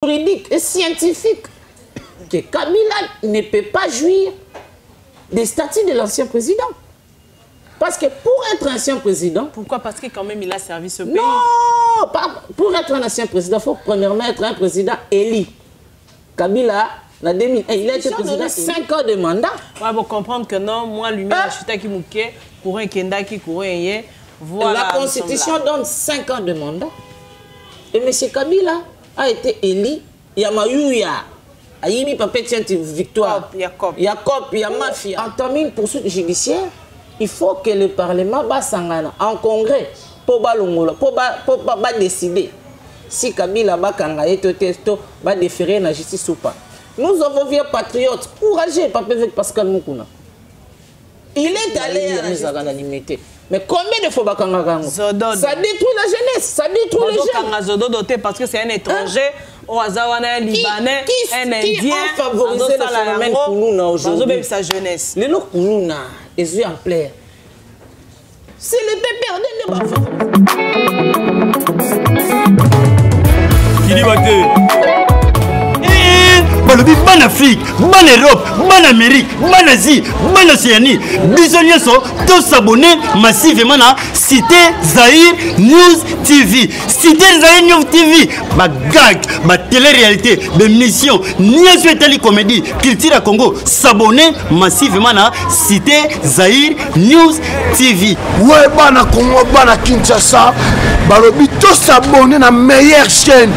juridique et scientifique que Kabila ne peut pas jouir des statuts de l'ancien président. Parce que pour être ancien président... Pourquoi? Parce que quand même il a servi ce pays. Non, pour être un ancien président, il faut premièrement être un président élu. Kabila, en 2001, il a été président 5 ans de mandat. Ouais, vous comprendre que non, moi, lui, je suis qui mouké, pour un kenda qui courait, voilà. La Constitution donne 5 ans de mandat. Et M. Kabila a été élu. Il y a Mayouya. Aïmi Papé tient une victoire. Jacob, il y a Mafia. Entamé une poursuite judiciaire. Il faut que le Parlement Bassangana en congrès pour décider si Kabila Bakanga et Testo va déférer la justice ou pas. Nous avons vu un patriote courageux, Pascal Moukouna. Il est allé à la justice. Mais combien de fois Bakanga ça détruit la jeunesse, ça détruit les jeunes. Parce que c'est un étranger, au hasard, un Libanais, un Indien, qui a favorisé le phénomène Kounouna aujourd'hui. Sa jeunesse. Les noms Kounouna, les yeux en plaire. C'est le pépère de balobi ban Afrique, ban Europe, ban Amérique, ban Asie, ban Océanie. Bisogna tous s'abonner massivement à Cité Zahir News TV. Cité Zahir News TV, ma gag, ma télé-réalité, des missions, ni à télé comédie, culture à Congo. S'abonner massivement à Cité Zahir News TV. Ouais, ban à Congo, ban à Kinshasa, balobi tous s'abonner à la meilleure chaîne.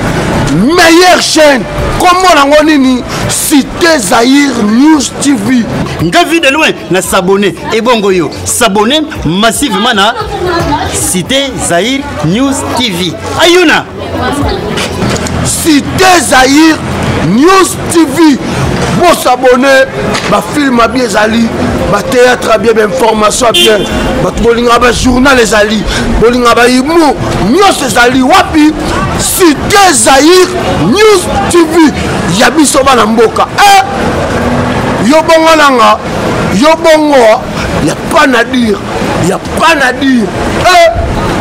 Meilleure chaîne. Comment on a Cité Zahir News TV. Nga vu de loin na s'abonner et bongo yo s'abonner massivement à Cité Zahir News TV. Ayuna Cité Zahir News TV. Pour s'abonner, ma film a bien zali, ma théâtre a bien, ma information a bien, ma journal les ali, ma imou, mieux c'est zali, wapi, Cité Zahir News TV. Yabi soba na mboka. Yobongo nanga, yobongo, y a pas à dire, y a pas à dire.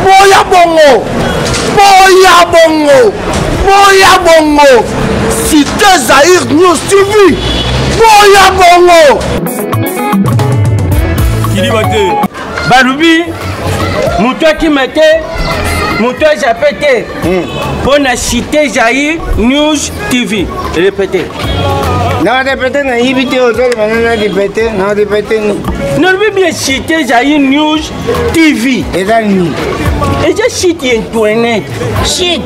Boya bongo, boya bongo, boya bongo. Cité Zahir News TV. Boya bongo. Kilibate. Balubi, moutoua qui mettait, moutoua j'appelle pour la Cité Zahir News TV. Répétez. Non, répétez, non, il vite aux autres, non, répétez, non, répétez. Non, bien Cité Zahir News TV. Et là, nous. Et je cite Internet. Shit.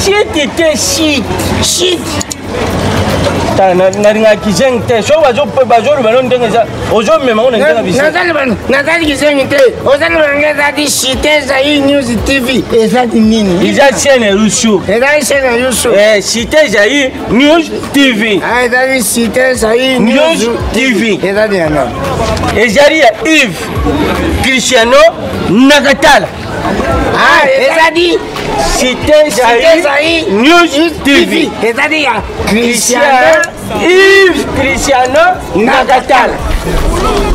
Shit était shit. Shit. Naringa kizengte so bazo balon denga ozo mema on ndenga bisi nazali kizengte ozali bangeza di Cité Zahir News TV ezali nini iza chaîne Rushu ezali chaîne Rushu Cité Zahir News TV ezali Cité Zahir News TV ezali ana ezali ya Yves Cristiano Nakatala ezali Cité Zahir News TV ezali ya Cristiano Yves Cristiano Nakatala.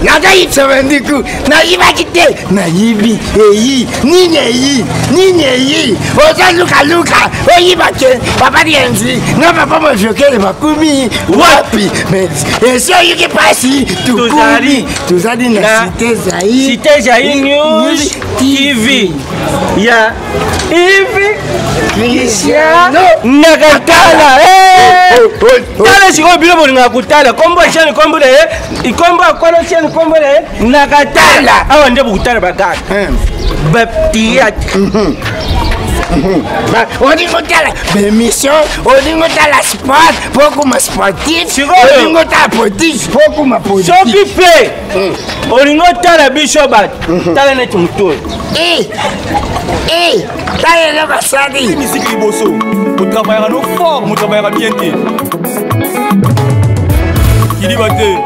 Nagayi tsabandiku nayiba kite nayibi eyi nini ozaluka oyiba ke papa dienzi na papa mojokele bakumi wapi mais eso yiki pasi tuzali na Cité Zahir News TV ya Yves Cristiano Nakatala. Tala siko bilo bolinga kutala kombo chani kombo le ikombo akola chani kombo le Nakatala awa nde bukutala bagaka baptiat odingotala bémission odingotala sport pokuma sportif odingotala politique pokuma politique soki pe odingotala biso bato tala neti mutoi tala basadi musique liboso on travaillera nos forts on travaillera bien Kilibate.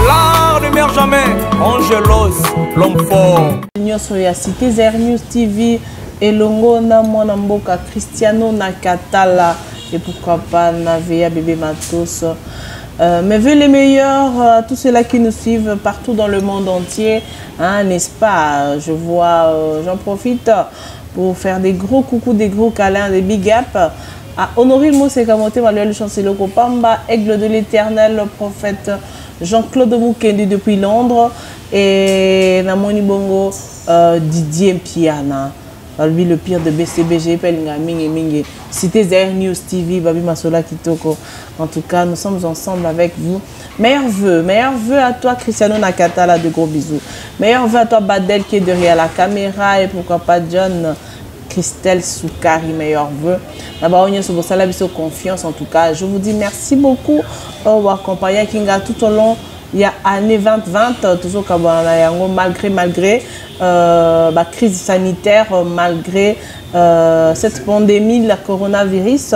L'art ne meurt jamais. Angelos, l'homme fort. Nyonso ya Cité Zahir News TV elongo na mwana mboka Cristiano Nakatala et pourquoi pas Navea bébé Matos. Mais vu les meilleurs, tous ceux-là qui nous suivent partout dans le monde entier, hein, n'est-ce pas? Je vois, j'en profite pour faire des gros coucous, des gros câlins, des big up à Honoré Mosekamote, Manuel Chancelo Kopamba, Aigle de l'Éternel, le prophète Jean-Claude Moukendi depuis Londres et Namoni Bongo Didier Piana. Lui, le pire de BCBG, Pelinga Mingi Mingi, Cité Zaire News TV, Babi Masola Kitoko. En tout cas, nous sommes ensemble avec vous. Meilleurs vœux à toi, Cristiano Nakatala, de gros bisous. Meilleurs vœux à toi, Badel, qui est derrière la caméra, et pourquoi pas John, Christelle Soukari, meilleurs vœux. D'abord, on sur vos confiance, en tout cas. Je vous dis merci beaucoup pour accompagner Kinga tout au long. Il y a année 2020, toujours malgré la crise sanitaire, malgré cette pandémie, la coronavirus.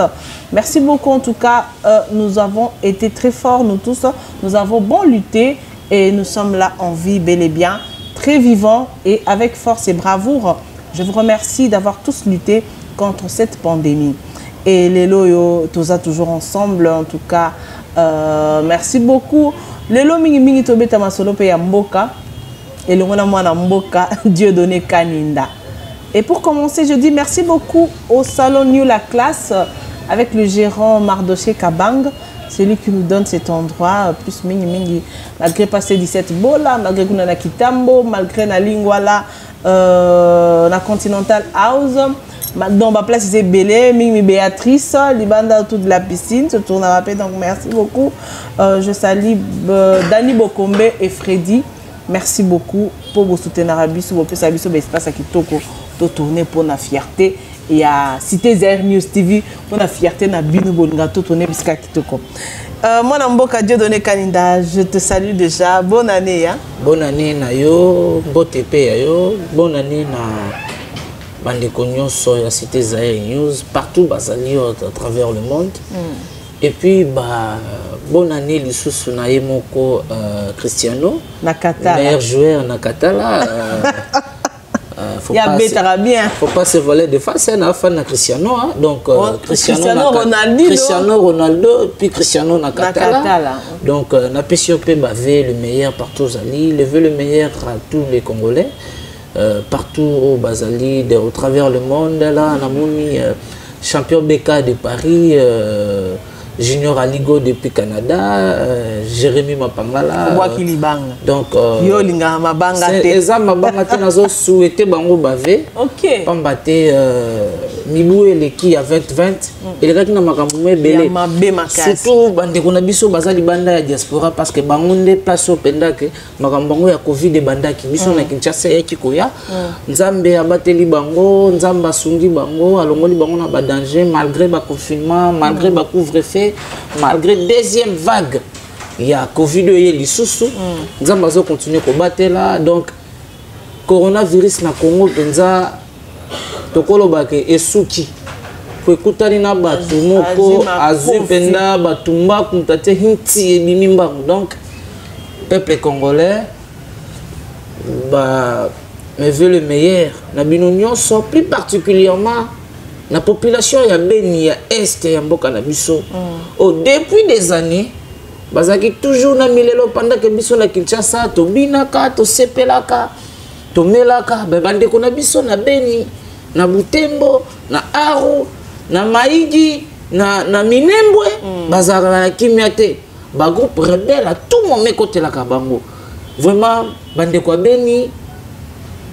Merci beaucoup en tout cas. Nous avons été très forts, nous tous. Nous avons bon lutté et nous sommes là en vie, bel et bien, très vivants et avec force et bravoure. Je vous remercie d'avoir tous lutté contre cette pandémie. Et les loyaux, tous toujours ensemble, en tout cas. Merci beaucoup. Lelo mingi mingi tobeta masolo pe ya mboka et le mona mwana mboka Dieu donné Kaninda. Et pour commencer, je dis merci beaucoup au salon New La Classe avec le gérant Mardoché Kabang, c'est lui qui nous donne cet endroit plus mingi mingi malgré passer 17 bola, malgré kuna na Kitambo, malgré na Lingwala na Continental House. Dans ma place, c'est Bélé, Mimi Béatrice, Libanda autour de la piscine, se tourne à rappeler. Donc, merci beaucoup. Je salue Dani Bokombe et Freddy. Merci beaucoup pour vous soutenir à Bissou. Vous pouvez savoir que espace qui tourner pour la fierté. Et à Cité Zaire News TV pour la fierté na binu bolinga tourner bisca kitoko. Moi Namboka Dieu donné Kaninda, je te salue déjà. Bonne année hein. Bonne année na yo, botepe yo, bonne année na bandeko nyonso ya Cité Zaire News partout bazali à travers le monde. Et puis bonne année lisusu na yemoko Cristiano Nakatala, meilleur joueur Nakatala. Faut pas se voler de face, c'est un fan de Cristiano, hein? Donc Cristiano Ronaldo, puis Cristiano Nakatala. Donc na PCOP bavé le meilleur partout Zali, le veut le meilleur à tous les Congolais. Partout au Bazali, au travers le monde, là, on a mis champion BK de Paris, Junior Aligo depuis Canada, Jérémy Mapangala. Donc, c'est souhaité bango bavé. Ok. Pambate Miboué les qui à 2020. Et les gars qui n'ont pas belé. Surtout bande qu'on a biso bazali banda ya diaspora parce que bangonde place au penda que makambango ya Covid de banda qui biso na Kinshasa ya kikoya. Nzambe abateli bango, nzamba sungi bango, alongoli bango na ba danger malgré ba confinement, malgré ba couvre-feu. Malgré deuxième vague, il y a Covid et l'issoussou. Nous allons continuer à combattre là. Donc, coronavirus na Congo, penza tokolo bake esuki. Pour écouter na batu moko azu penda batumba kuntate hinti e bimimba. Donc, peuple congolais, me veut le meilleur. Na bino nyonso plus particulièrement. La population ya Beni, ya Est, ya Mboka na biso. Depuis des années, bazaki toujours na milelo pendant que biso na Kinshasa, to binaka, to sepelaka, to melaka, bandeko na biso na Beni, na Butembo, na Aru, na Maïgi, na Minembwe, bazaka na Kimiate, ba groupe rebelle à tout moment côté la Kabango. Vraiment, bandeko Beni,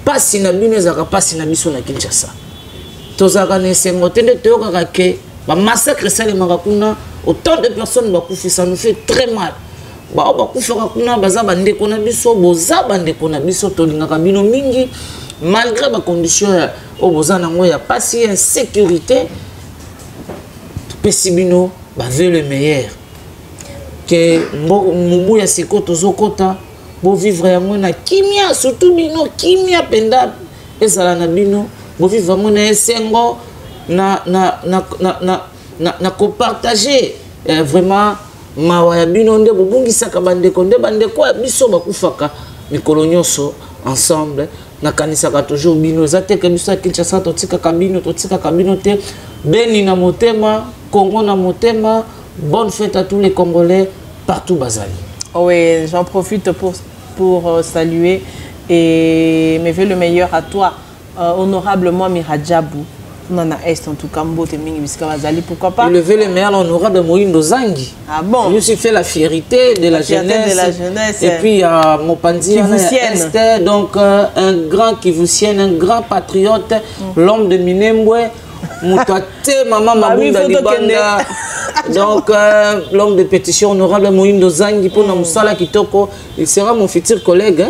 pasi na bino zaka pasi na biso na Kinshasa. Tozaka nesengo tende toyoka ke ba massacre salemaka kuna autant de personnes bakufi, ça nous fait très mal. Ba bakufaka kuna baza bandeko na biso, boza bandeko na biso tolingaka bino mingi malgré ba conditions o boza nango ya pasi insécurité. Pesi bino ba veut le meilleur. Que mubu ya siko tozokota bo vivre yango na kimia, surtout bino kimia penda ezala na bino. Vous vivez vraiment esengo na partager vraiment mawa bino nde bobungisa ka bandeko nde bandeko biso bakufaka mikolo nyonso ensemble na kanisa ka toujours bino zate ke biso Kinshasa totika kabino te Beni na motema Congo na motema. Bonne fête à tous les Congolais partout bazali. Oui, j'en profite pour saluer et me veux le meilleur à toi honorable Mwami Radjabou. On en a est en tout cas, pourquoi pas. Lever les meilleurs honorable Moïndo Zangi. Ah bon? Je suis fait la fierté de la jeunesse. Et puis Mopandi, Esther, donc un grand Kivusienne, un grand patriote, l'homme de Minembwe, Moutouate, Maman Mabunda Libanda. Donc l'homme de pétition honorable Moïndo Zangi pour Namoussala Kitoko, il sera mon futur collègue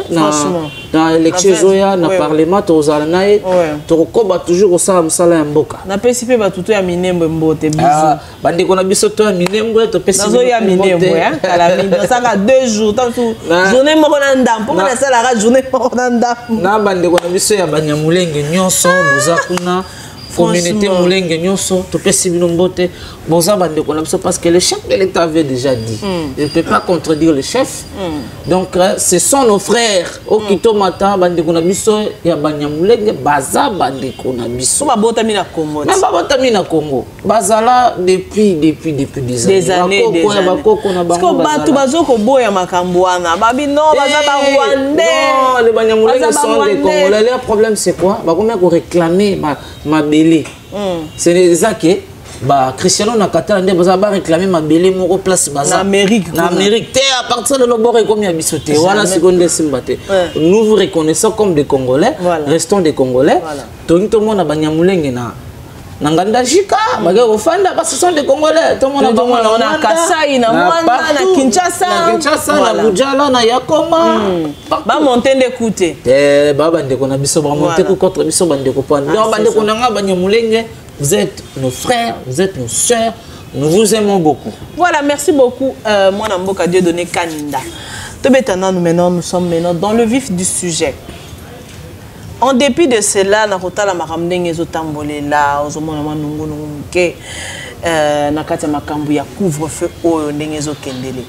dans l'élection Zoya, dans le Parlement, Tozalanae, Torokoba toujours au sein de Moussala Mboka. Na PCP Batuto ya Minembwe Mbote, bisous. Bande qu'on a bisoto ya Minembwe, to PCP. Nazo ya Minembwe, hein, kala Minembwe, ça va 2 jours, tant tout journée mokonanda, pour moi ça la journée mokonanda. Na bande qu'on a bisoto ya Banyamulenge nyonso, Bozakuna. Communauté Moulenge Nyonso, tu peux s'ibino mbote, bonza bande konabso parce que le chef de l'État avait déjà dit. Je ne peux pas contredire le chef. Donc ce sont nos frères. Au Kito Mata bande konabso ya Banyamulenge baza bande konabso. Ba botami na Congo. Na ba botami na Congo. Bazala depuis des années. Parce que batu bazoko boya makambwana. Babi non baza ba Rwandais. Non, les Banyamulenge sont des Congolais. Le problème c'est quoi? Ba combien qu'on réclamer ma c'est ça que Cristiano Nakata va réclamer ma belle moko place en Amérique. En Amérique, à partir de l'obor et comme il y a bisoté. Voilà seconde simbate. Nous vous reconnaissons comme des Congolais, restons des Congolais. Tout le monde a Banyamulenge na Nanganda Jika, Ofanda, parce que ce sont des Congolais. Tout le monde a Kasai, na Mwanda, na Kinshasa, na Bujala, na Yakoma. Ba monter d'écouter. Baba ndeko na biso ba monter contre biso bandeko pande. Donc bandeko nanga Banyamulenge, vous êtes nos frères, vous êtes nos sœurs. Nous vous aimons beaucoup. Voilà, merci beaucoup. Moi Namboka Dieu donné Kaninda. Nous sommes maintenant dans le vif du sujet. En dépit de cela, na kota la makamdenge ezotambolela ozomona manungu nunguke na kati ya makambo ya couvre-feu oyo ndenge ezokendele.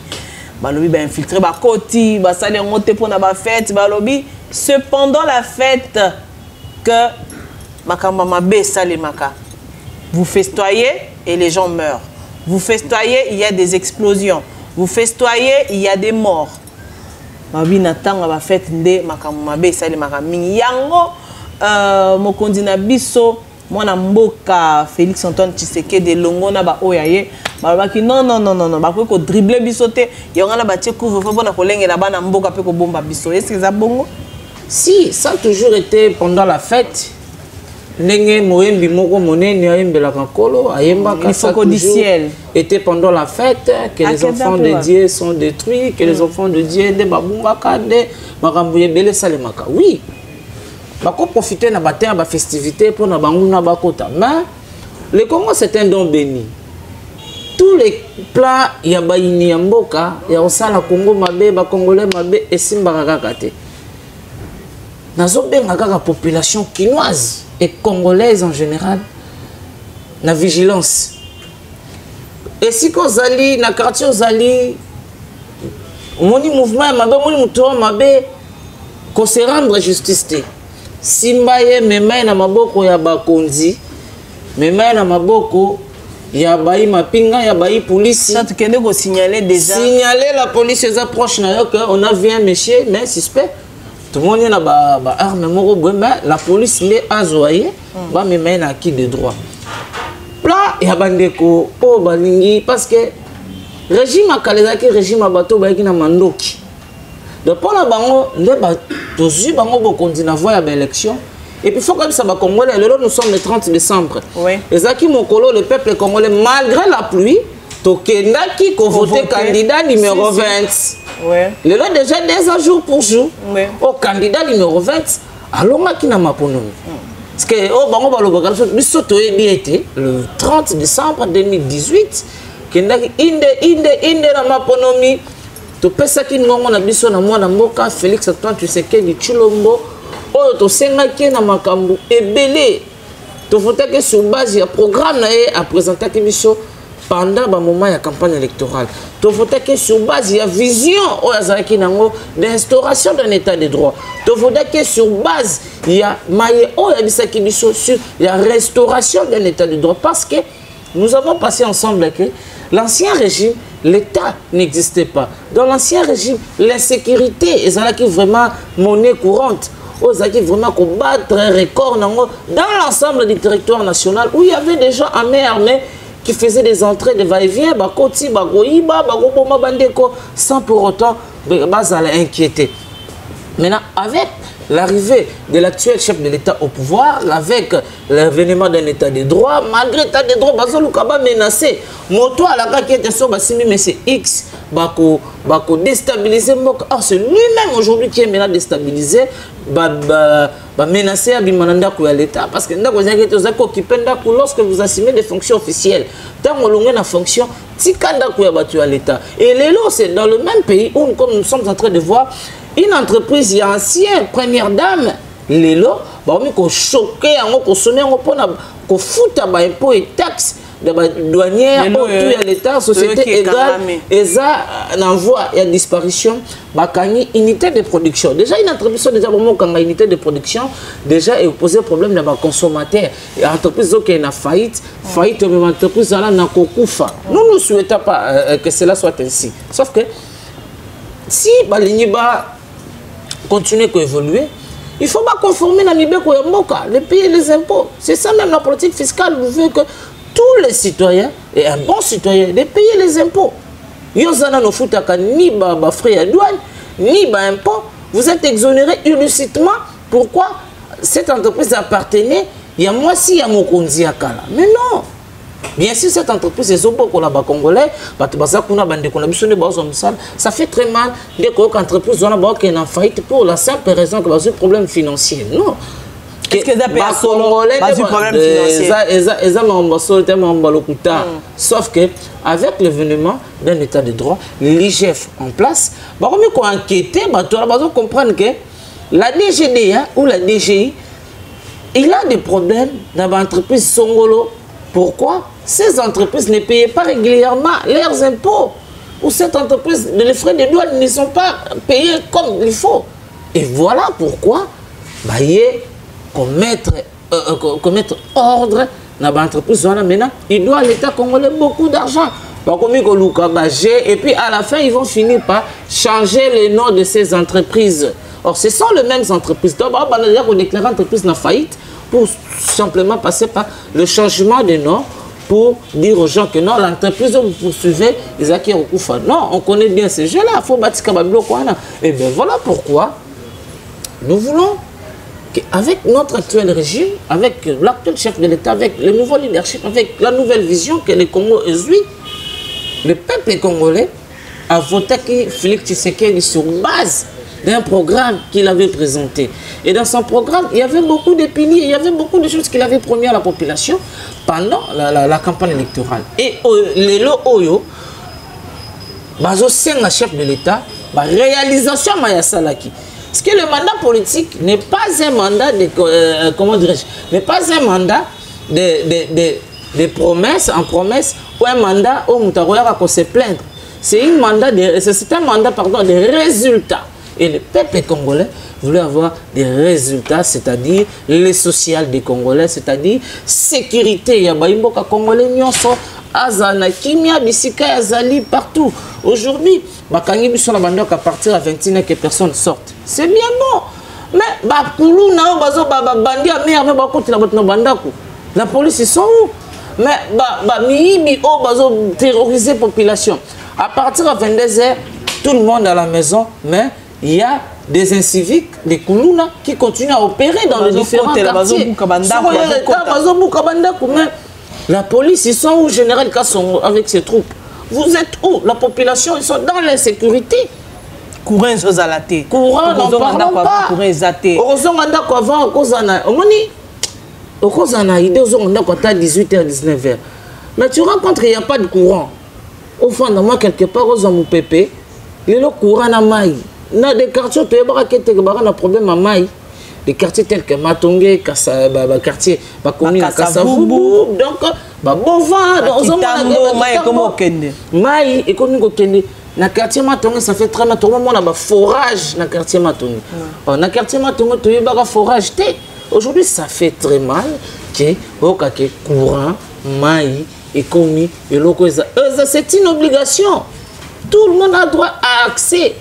Balobi ba infiltrer ba koti, ba sale ngote pona ba fête, balobi c'est pendant la fête que makambo mabe sale maka. Vous festoyez et les gens meurent. Vous festoyez, il y a des explosions. Vous festoyez, il y a des morts. Babi natanga ba fête nde makambo mabe sali makaming yango mokonzi na biso mwana mboka Félix Antoine Tshisekedi longo na ba oyaye balobaki non ba ko dribbler biso te yonga na ba tie couvre-feu pona kolengela bana mboka pe ko bomba biso. Est-ce que ça bongo? Si, ça a toujours été pendant la fête. Nenge moembi moko monene ayembela kankolo ayemba kasa toujours était pendant la fête que les enfants de Dieu sont détruits, que les enfants de Dieu de babumba kande makambo yebele salemaka. Oui. Bako profiter na batin ba festivité pour na bangu na bakota. Mais le Congo c'est un don béni. Tous les plats ya bayini ya mboka ya osala Congo mabe ba congolais mabe esimbaka kaka te. Nazobenga kaka population quinoise et congolaise en général na vigilance. Et si kozali na quartier ozali moni mouvement mabe moni muto mabe ko se rendre justice te. Simbaye memai na maboko ya bakonzi, memai na maboko ya bayi mapinga ya bayi police. Ça tu kende ko signaler déjà. Signaler la police les approche na yo que on a vu un monsieur mais suspect. Tout le monde a ba arme moko mais la police les a zoyé ba memai na acquis de droit. Là ya bandeko po balingi parce que régime akalezaki régime abato ba na mandoki. Donc pour la bango le ba tozu bango bokondi na voie ya élection. Et puis il faut comme ça va Congolais. Nous sommes le 30 décembre. Oui. Et Zaki Mokolo, le peuple congolais, malgré la pluie, Tokendaki ko voté candidat numéro 20. Oui. Le lot déjà des jours pour jour. Oui. Au candidat numéro 20, alors qui n'a pas pour nous. Parce que au bango baloba le 30 décembre 2018, Kendaki inde na maponomi. To pesa ki ngongo na biso na mwana mboka Félix Antoine Tshisekedi Tshilombo. Oh, to sengaki na makambu ebele to votaki sur base ya programme na ye a présenté biso pendant ba moment ya campagne électorale to votaki sur base ya vision o azalaki nango d'instauration d'un état de droit to votaki sur base ya maye o ya bisaki biso sur la restauration d'un état de droit parce que nous avons passé ensemble que l'ancien régime l'État n'existait pas. Dans l'ancien régime, l'insécurité est vraiment monnaie courante. qui vraiment combattre un record dans l'ensemble du territoire national où il y avait déjà un armée qui faisait des entrées de va-et-vient, sans pour autant inquiéter. Maintenant, avec l'arrivée de l'actuel chef de l'État au pouvoir, avec l'avènement d'un État de droit, malgré l'État de droit, Bazo Lukaba menacé. Moto à la qui était sur Bassimi, mais c'est X, Bako déstabiliser Mok. Ah, c'est lui-même aujourd'hui qui est maintenant déstabilisé, menacé à Bimananda à l'État. Parce que lorsque vous assumez des fonctions officielles, tant que vous avez une fonction, à l'État. Et l'élo, c'est dans le même pays où, comme nous sommes en train de voir, une entreprise, il y a ancienne première dame, l'élo, qu'on choqué, qu'on sonné, qu'on fout à impôts et taxes de douanière, à l'État, société égale, et ça envoie et disparition, unité de production. Déjà, une entreprise, déjà, quand une unité de production, déjà, est posé problème de consommateurs. Et l'entreprise qui est en faillite, même entreprise, elle n'a qu'au koufa. Nous ne souhaitons pas que cela soit ainsi. Sauf que, si l'Iniba continue à évoluer, il ne faut pas conformer la Nibé de payer les impôts. C'est ça même la politique fiscale. Vous voulez que tous les citoyens, et un bon citoyen, de payer les impôts. Yozana no futaka ni frais à douane, ni impôts. Vous êtes exonéré illicitement. Pourquoi cette entreprise appartenait, il y a moi si il y a mon konzi à Kala. Mais non. Bien sûr, cette entreprise est beaucoup là-bas congolais, ça fait très mal dès qu'une entreprise est en faillite pour la simple raison que c'est un problème financier. Non. Qu'est-ce que ça peut problème financier? Sauf que avec l'événement d'un état de droit, l'IGF en place, on va enquêter, on va comprendre que la DGD ou la DGI, il a des problèmes dans l'entreprise Songolo. Pourquoi? Ces entreprises ne payaient pas régulièrement leurs impôts. Ou cette entreprise, les frais de douane ne sont pas payés comme il faut. Et voilà pourquoi qu'on mette ordre dans l'entreprise. Maintenant, il doit à l'État congolais beaucoup d'argent. Et puis à la fin, ils vont finir par changer les noms de ces entreprises. Or, ce sont les mêmes entreprises. Donc, on déclare l'entreprise en faillite pour simplement passer par le changement de nom pour dire aux gens que non, l'entreprise que vous poursuivez, ils acquièrent au Koufa. Non, on connaît bien ces jeux-là. Il faut bâtir Kabablo Kouana. Et bien voilà pourquoi nous voulons qu'avec notre actuel régime, avec l'actuel chef de l'État, avec le nouveau leadership, avec la nouvelle vision que le Congo exuit, le peuple congolais a voté Félix Tshisekedi sur base d'un programme qu'il avait présenté. Et dans son programme, il y avait beaucoup de piliers, il y avait beaucoup de choses qu'il avait promis à la population pendant la campagne électorale. Et les lots Oyo, c'est un chef de l'État, la réalisation de Salaki. Parce que le mandat politique n'est pas un mandat de, comment dirais-je, n'est pas un mandat de promesses en promesse ou un mandat où on se plaindre. C'est un mandat de résultats. Et le peuple congolais voulait avoir des résultats, c'est-à-dire les social des Congolais, c'est-à-dire sécurité. Il y a des Congolais qui Azana, Kimia, Bissika, Azali, partout. Aujourd'hui, à partir à 21 que personne sorte. C'est bien bon. Mais la police, ils sont où? Mais terroriser la population. À partir de 22h, tout le monde à la maison, mais il y a des inciviques, des Koulouna, qui continuent à opérer dans les différents quartiers. La police, ils sont où, Général Kassongo, avec ses troupes? Vous êtes où? La population, ils sont dans l'insécurité. Courant, ils sont à la tête. Courant, n'en parlons pas. Heureusement, avant, on a idée, on a 18h, 19h. Mais tu rencontres, il n'y a pas de courant. Au fond de moi, quelque part, aux hommes pépé, il y a le courant à Maï. Dans des quartiers, tu as un problème à Maï. Des quartiers tels que Matongé, quartier Kassavoubou, donc, Bova, Maï, et comme nous, dans le quartier Matongé, ça fait très longtemps, on a un forage dans le quartier Matongé. Dans le quartier Matongé, tu as un forage. Aujourd'hui, ça fait très mal que courant, Maï, et commis, et c'est une obligation. Tout le monde a droit à accès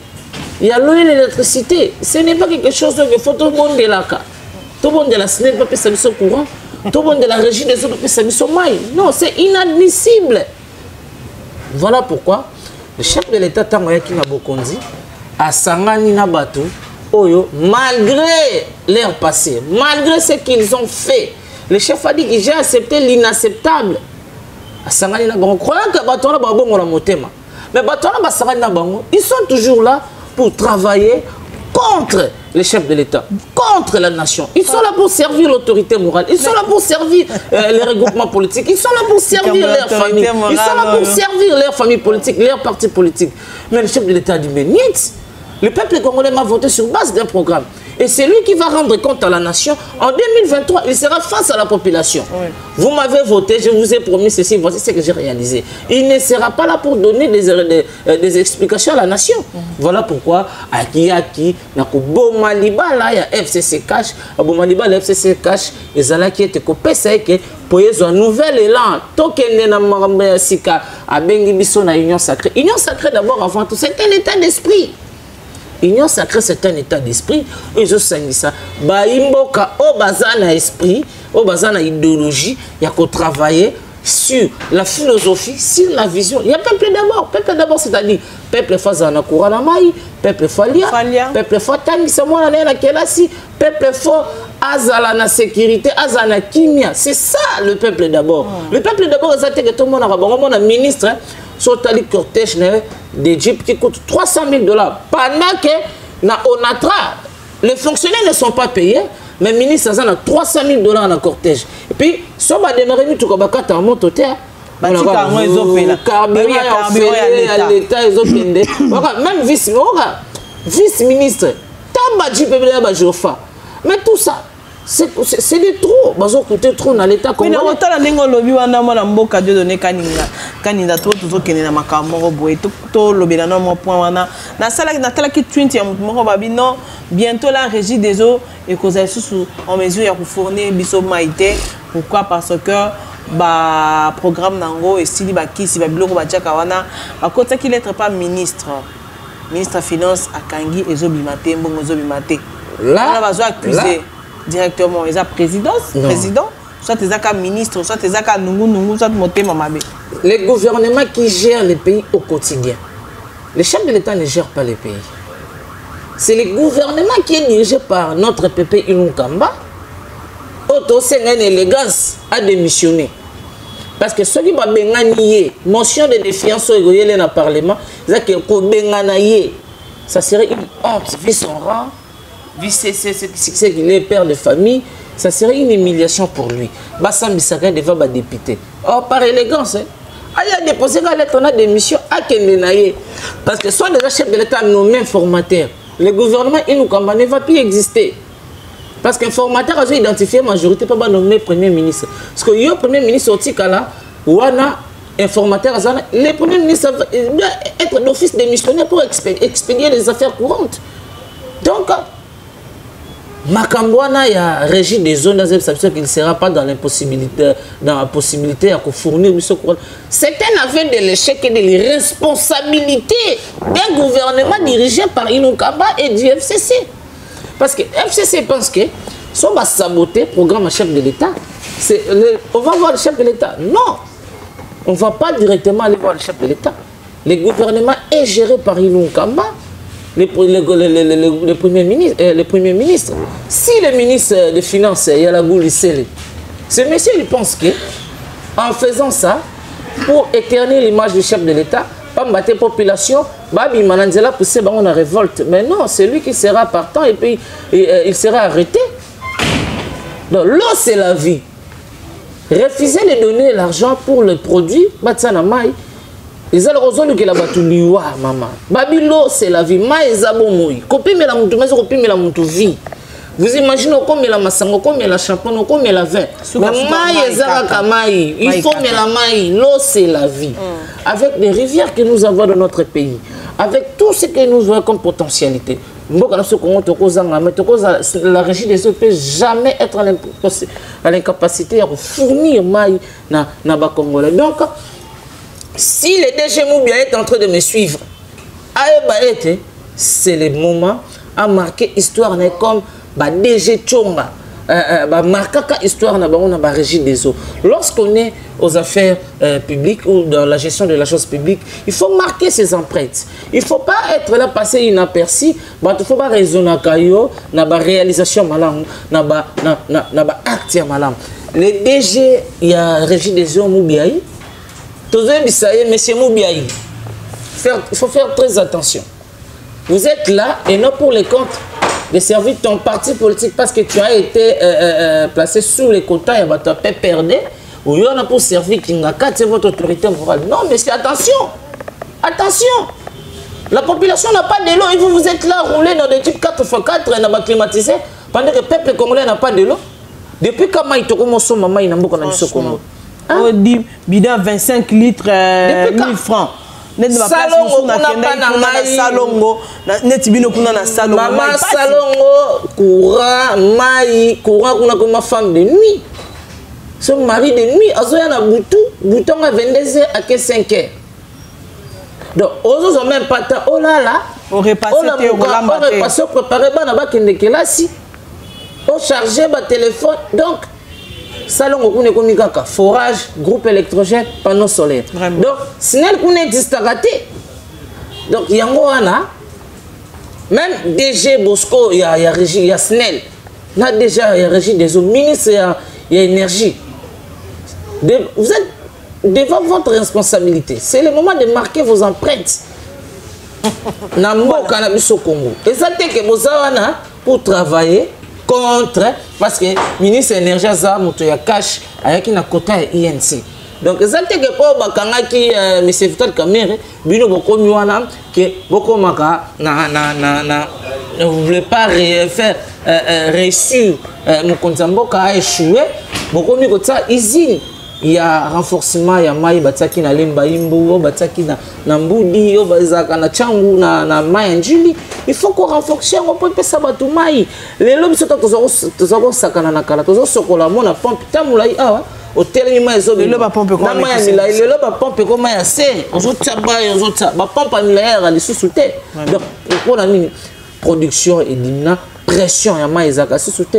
il y a l'eau et l'électricité. Ce n'est pas quelque chose qu'il faut tout le monde de la cas. Tout le monde de la SNEL peut passer au courant. Tout le monde de la régie des eaux peut passer au maï. Non, c'est inadmissible. Voilà pourquoi le chef de l'État Tangoyaki Nabokondi a Sangani Nabatou, Oyo, malgré leur passé, malgré ce qu'ils ont fait, le chef a dit que j'ai accepté l'inacceptable. A Sangani Nabango, croyant que Batona Babongo la motema. Mais Batona Basangani Nabango, ils sont toujours là pour travailler contre les chefs de l'État, contre la nation. Ils sont là pour servir l'autorité morale. Ils sont là pour servir les regroupements politiques. Ils sont là pour servir leur famille. Ils sont là pour servir leur famille politique, leurs partis politiques. Mais le chef de l'État dit, mais niet. Le peuple congolais m'a voté sur base d'un programme. Et c'est lui qui va rendre compte à la nation. En 2023, il sera face à la population. Oui. Vous m'avez voté, je vous ai promis ceci, voici ce que j'ai réalisé. Il ne sera pas là pour donner des explications à la nation. Voilà pourquoi, Aki, Bomaliba, là, il y a FCC Cash. Bomaliba, le FCC Cash, les gens qui étaient coupés, c'est que pour un nouvel élan, tant qu'il y a un Sika, à Bengibiso, na Union Sacrée. Union Sacrée, d'abord, avant tout, c'est un état d'esprit. Union sacrée, c'est un état d'esprit. Et je sais ça. Baimboka, au bazana esprit, au bazana idéologie, il y a qu'à travailler sur la philosophie, sur la vision. Il y a peuple d'abord. Peuple d'abord, c'est-à-dire peuple Fazana Kouranamaï, peuple Falia, peuple Fatani, c'est moi la Kelasi, peuple fort, Azala na sécurité, Azala Kimia. C'est ça le peuple d'abord. Le peuple d'abord, c'est que tout le monde a un ministre. Sur le cortège des jeeps qui coûtent $300 000. Pendant que na Onatra, les fonctionnaires ne sont pas payés, mais le ministre a $300 000 dans le cortège. Et puis, si on va démarrer tout comme ça, on monte au terre. Carburant à l'État, même vice-ministre, Tabadji peut venir à Jofa. Mais tout ça, c'est des trop. Ils ont coûté trop dans l'État congolais. Mais on a dit que Dieu donné candidat tout qui na makamoro boy to lobela na mo point wana na sala ki twinti ya moko babi non bientôt la régie des eaux et cause sous en mesure ya fournir biso maïté. Pourquoi? Parce que ba programme nango et sili ba kisi ba biloko ba tchaka wana à côté qu'il être pas ministre finance à Kangi ezo bimate mbongo ezo bimate là on va accuser directement les président soit les ministres, soit les soit les gouvernements qui gèrent les pays au quotidien. Les chefs de l'État ne gèrent pas les pays. C'est le gouvernement qui est dirigé par notre pépé Ilunkamba. Auto c'est une élégance à démissionner. Parce que ceux qui vont benganier, motion de défiance au dans le Parlement, ça serait une honte, vu son rang, vu c'est qu'il est père de famille. Ça serait une humiliation pour lui. Bassam Bissaka devant ba député. Oh, par élégance, il a déposé la lettre de démission à Kendenaye. Parce que soit les chefs de l'État nommés formateurs, le gouvernement Ilunkamba ne va plus exister. Parce qu'un formateur a identifié la majorité pour nommer Premier ministre. Parce que le Premier ministre au Tikala, ou un formateur, le Premier ministre doit être d'office démissionnaire pour expédier les affaires courantes. Donc, Makambouana y a régi des zones dans qu'il ne sera pas dans la possibilité à fournir. C'est un aveu de l'échec et de l'irresponsabilité d'un gouvernement dirigé par Ilunkamba et du FCC. Parce que FCC pense que si on va saboter le programme chef de l'État, on va voir le chef de l'État. Non, on ne va pas directement aller voir le chef de l'État. Le gouvernement est géré par Ilunkamba. Le Premier ministre. Si le ministre des Finances, Yalabouli Sele, ce monsieur il pense que en faisant ça, pour éterner l'image du chef de l'État, pas battre la population, Babi Mananzela pousser la révolte. Mais non, c'est lui qui sera partant et puis il sera arrêté. Donc l'eau c'est la vie. Refuser de donner l'argent pour le produit, Batsana Mai. Les alrozoli que la batuliwa maman. Babilo c'est la vie. Ma ezabo moi. Copie mais la mutu, mais copie mais la mutu vie. Vous imaginez comme la massango, comme la champagne, comme la vin. Ma ezara kamai. Il faut mais la maï. L'eau c'est la vie. Avec les rivières que nous avons dans notre pays, avec tout ce que nous avons comme potentialité. La régie des eaux ne peut jamais être à l'incapacité de fournir maï na Congolais. Donc si le DG Moubia est en train de me suivre, c'est le moment à marquer histoire comme DG Tchonga. Marquer histoire na régie des eaux. Lorsqu'on est aux affaires publiques ou dans la gestion de la chose publique, il faut marquer ses empreintes. Il ne faut pas être là passé inaperçu. Il faut pas raisonner na ba réalisation malam, na ba acte malam. Le DG il y a régie des eaux Moubiaï. Monsieur Moubiaï. Il faut faire très attention. Vous êtes là et non pour les comptes de servir ton parti politique parce que tu as été placé sous les quotas et tu as perdu. Ou il y en a pour servir qui n'a qu'à votre autorité morale. Non, mais c'est attention. Attention. La population n'a pas de l'eau et vous êtes là roulé dans des types 4x4 et n'a pas climatisé pendant que le peuple congolais n'a pas de l'eau. Depuis quand il commence à maman, il n'a pas de Congo. On dit bidon 25 litres 1000 francs. Salongo maman salongo courant kuna comme femme de nuit son mari de nuit azoya na bouton à 22h à 5h donc aux ont même pas temps oh là là on repasse on préparer ba na ba kende kelasi on charger ba téléphone donc salon on est comme forage groupe électrogène panneau solaire donc SNEL qu'on existe à rater donc il y a même DG Bosco il y a régie il y a SNEL là déjà il y a régie des eaux ministre il y a énergie vous êtes devant votre responsabilité c'est le moment de marquer vos empreintes Nambo cannabis au Congo et ça c'est que vous avez pour travailler contre parce que ministre énergie za moto ya cash ayaki na quota ya INC donc ezate ke po bakanga ki monsieur Vital Kamerhe bino bokomi wana ke bokomaka na vous voulez pas faire réussir mon konzamboka a échoué bokomi ko ça usine il y a renforcement ya mai bataki na lemba imbu bataki na mbudi bazaka na changu na mai njili il faut qu'on renforce on peut pesa batu mai lelo biso tozako sakana na kala tozo sokola mona pompe tamulai awa hotel mai zo lelo ba pompe ko mai milai lelo ba pompe ko mai ase ozo taba ozo ba pompe milai ya lisusu te donc pour la mini production et dimna pression ya mai zaka lisusu te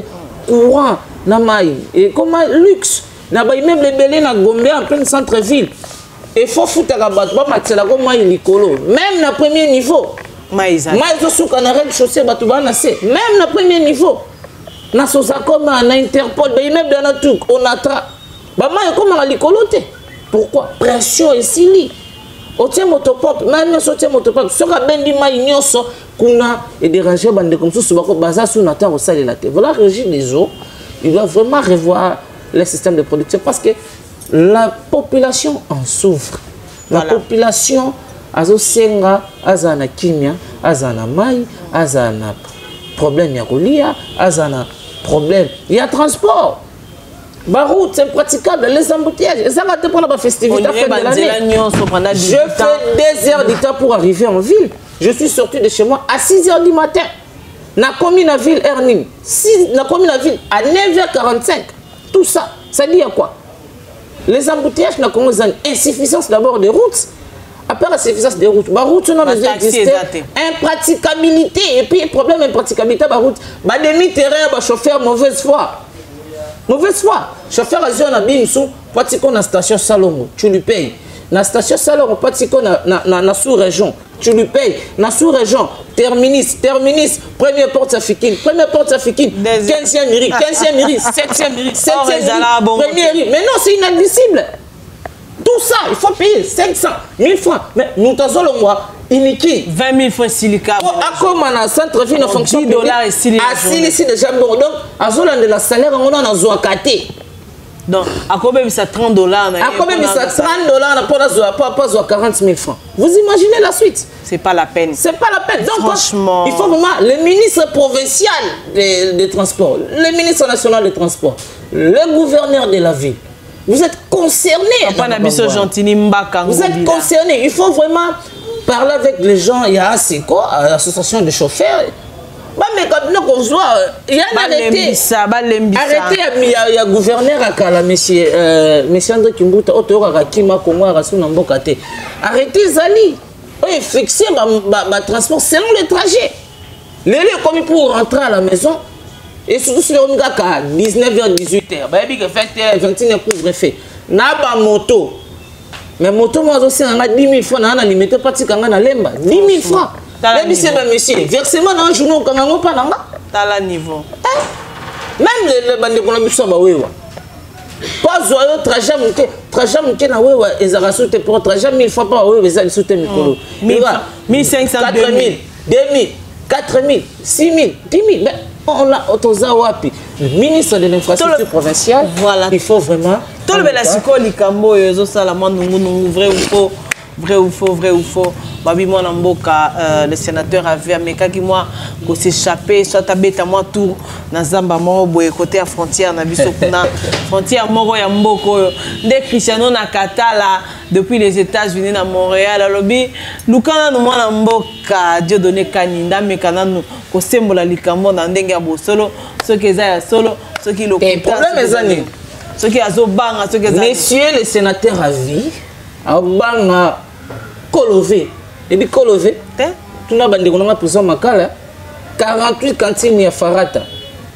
courant na mai et comme luxe na ba immeuble belé na Gombe en plein centre-ville. Il faut foutre la batte, pas mettre la gomme licolo. Même na premier niveau. Maïs sous canarel chaussée batouba na c'est. Même na premier niveau. Na Sosakoma na Interpol, ba immeuble na tout, on atra. Ba ma comme na licolo te. Pourquoi? Pression ici li. Otie motopompe, même sotie motopompe. Soka bendi ma ignoso kuna et déranger bande comme ça subako baza sous nata au sale la terre. Voilà régime des eaux. Il doit vraiment revoir les systèmes de production parce que la population en souffre. La population azosenga azana kimia, azana mai, azana problème ya kolia, azana problème il y a transport. Ma route c'est impraticable, les embouteillages, ça va te prendre la festivité fin de l'année. Je fais 2 heures du temps pour arriver en ville. Je suis sorti de chez moi à 6 heures du matin. Na commis la ville Hermine, na commis la ville à 9h45. Tout ça, ça dit à quoi? Les embouteillages n'a qu'une insuffisance d'abord des routes. Après l'insuffisance des routes, ma route n'a pas existé. Impraticabilité. Et puis, problème impraticabilité, ma route. Ma demi-terrain, ma chauffeur, mauvaise foi. Mauvaise foi. Chauffeur à Zion, Abimsou, Patiko, na station Salongo, tu lui payes. Na station Salongo, Patiko, na sous-région, tu lui payes. Na sous-région, terminus, première porte africaine, 15e mairie, 15e mairie, 7e mairie, 7e mairie, première mairie. Mais non, c'est inadmissible. Tout ça, il faut payer 500, 1000 francs. Mais nous avons le mois, iniki. 20 000 francs silica. Comme on a centre-ville de fonction publique, à Silici de Jambon. Donc, à Zolan de la salaire, on a Zoakate. Donc, à combien ça 30 $? À combien ça 30 $? Pas 40 000 francs. Vous imaginez la suite? C'est pas la peine. C'est pas la peine. Donc, franchement, il faut vraiment le ministre provincial des transports, le ministre national des transports, le gouverneur de la ville. Vous êtes concernés. Vous êtes concernés. Il faut vraiment parler avec les gens. Il y a ASECO, l'association de chauffeurs. Mais quand on voit, il y a un arrêté. Arrêté, il y a gouverneur à Kala, monsieur André Kimbuta, Otoro Rakima, Kongo, Rassou Nambokate. Arrêtez Zali. Oui, fixer le transport selon le trajet. Les lieux comme pour rentrer à la maison, et surtout si on a 19h, 18h, bah, il y a 20h, 21h couvre-feu. Na ba moto. Mais moto, moi aussi, on a 10 000 francs, on a limité pas de 10 000 francs. Même si c'est monsieur, versement dans un journal, on n'a pas là. T'as le niveau. Même les bandits qu'on a mis sur le pas joyeux, trajet monté na wewa, ils ont rajouté pour trajet 1000 fois par wewa, ils ont sauté micro. 1500, 4000, 2000, 4000, 6000, 10 000. Mais on a autorisé wapi. Le ministre de l'infrastructure provinciale, voilà. Il faut vraiment. Tout le monde a su que les cambo, ils ont ça la main, vrai ou faux. Vrai ou faux, vrai ou faux. Babi moi namboka le sénateur avait ameka qui moi ko s'échapper soit tabeta moi tout na zamba mo boye côté à frontière na biso kuna frontière moko ya mboko de Cristiano na Katala depuis les États-Unis na Montréal alobi lukana no mwana mboka Dieu donné kaninda mekana no ko sembola likambo na ndenge ya bosolo ce qui est solo ce qui le problème ezani ce qui azobanga ce qui messieurs les sénateurs à vie abanga Kolové. Et puis Kolové, tout le monde a prison Makala, 48 cantines à Farata.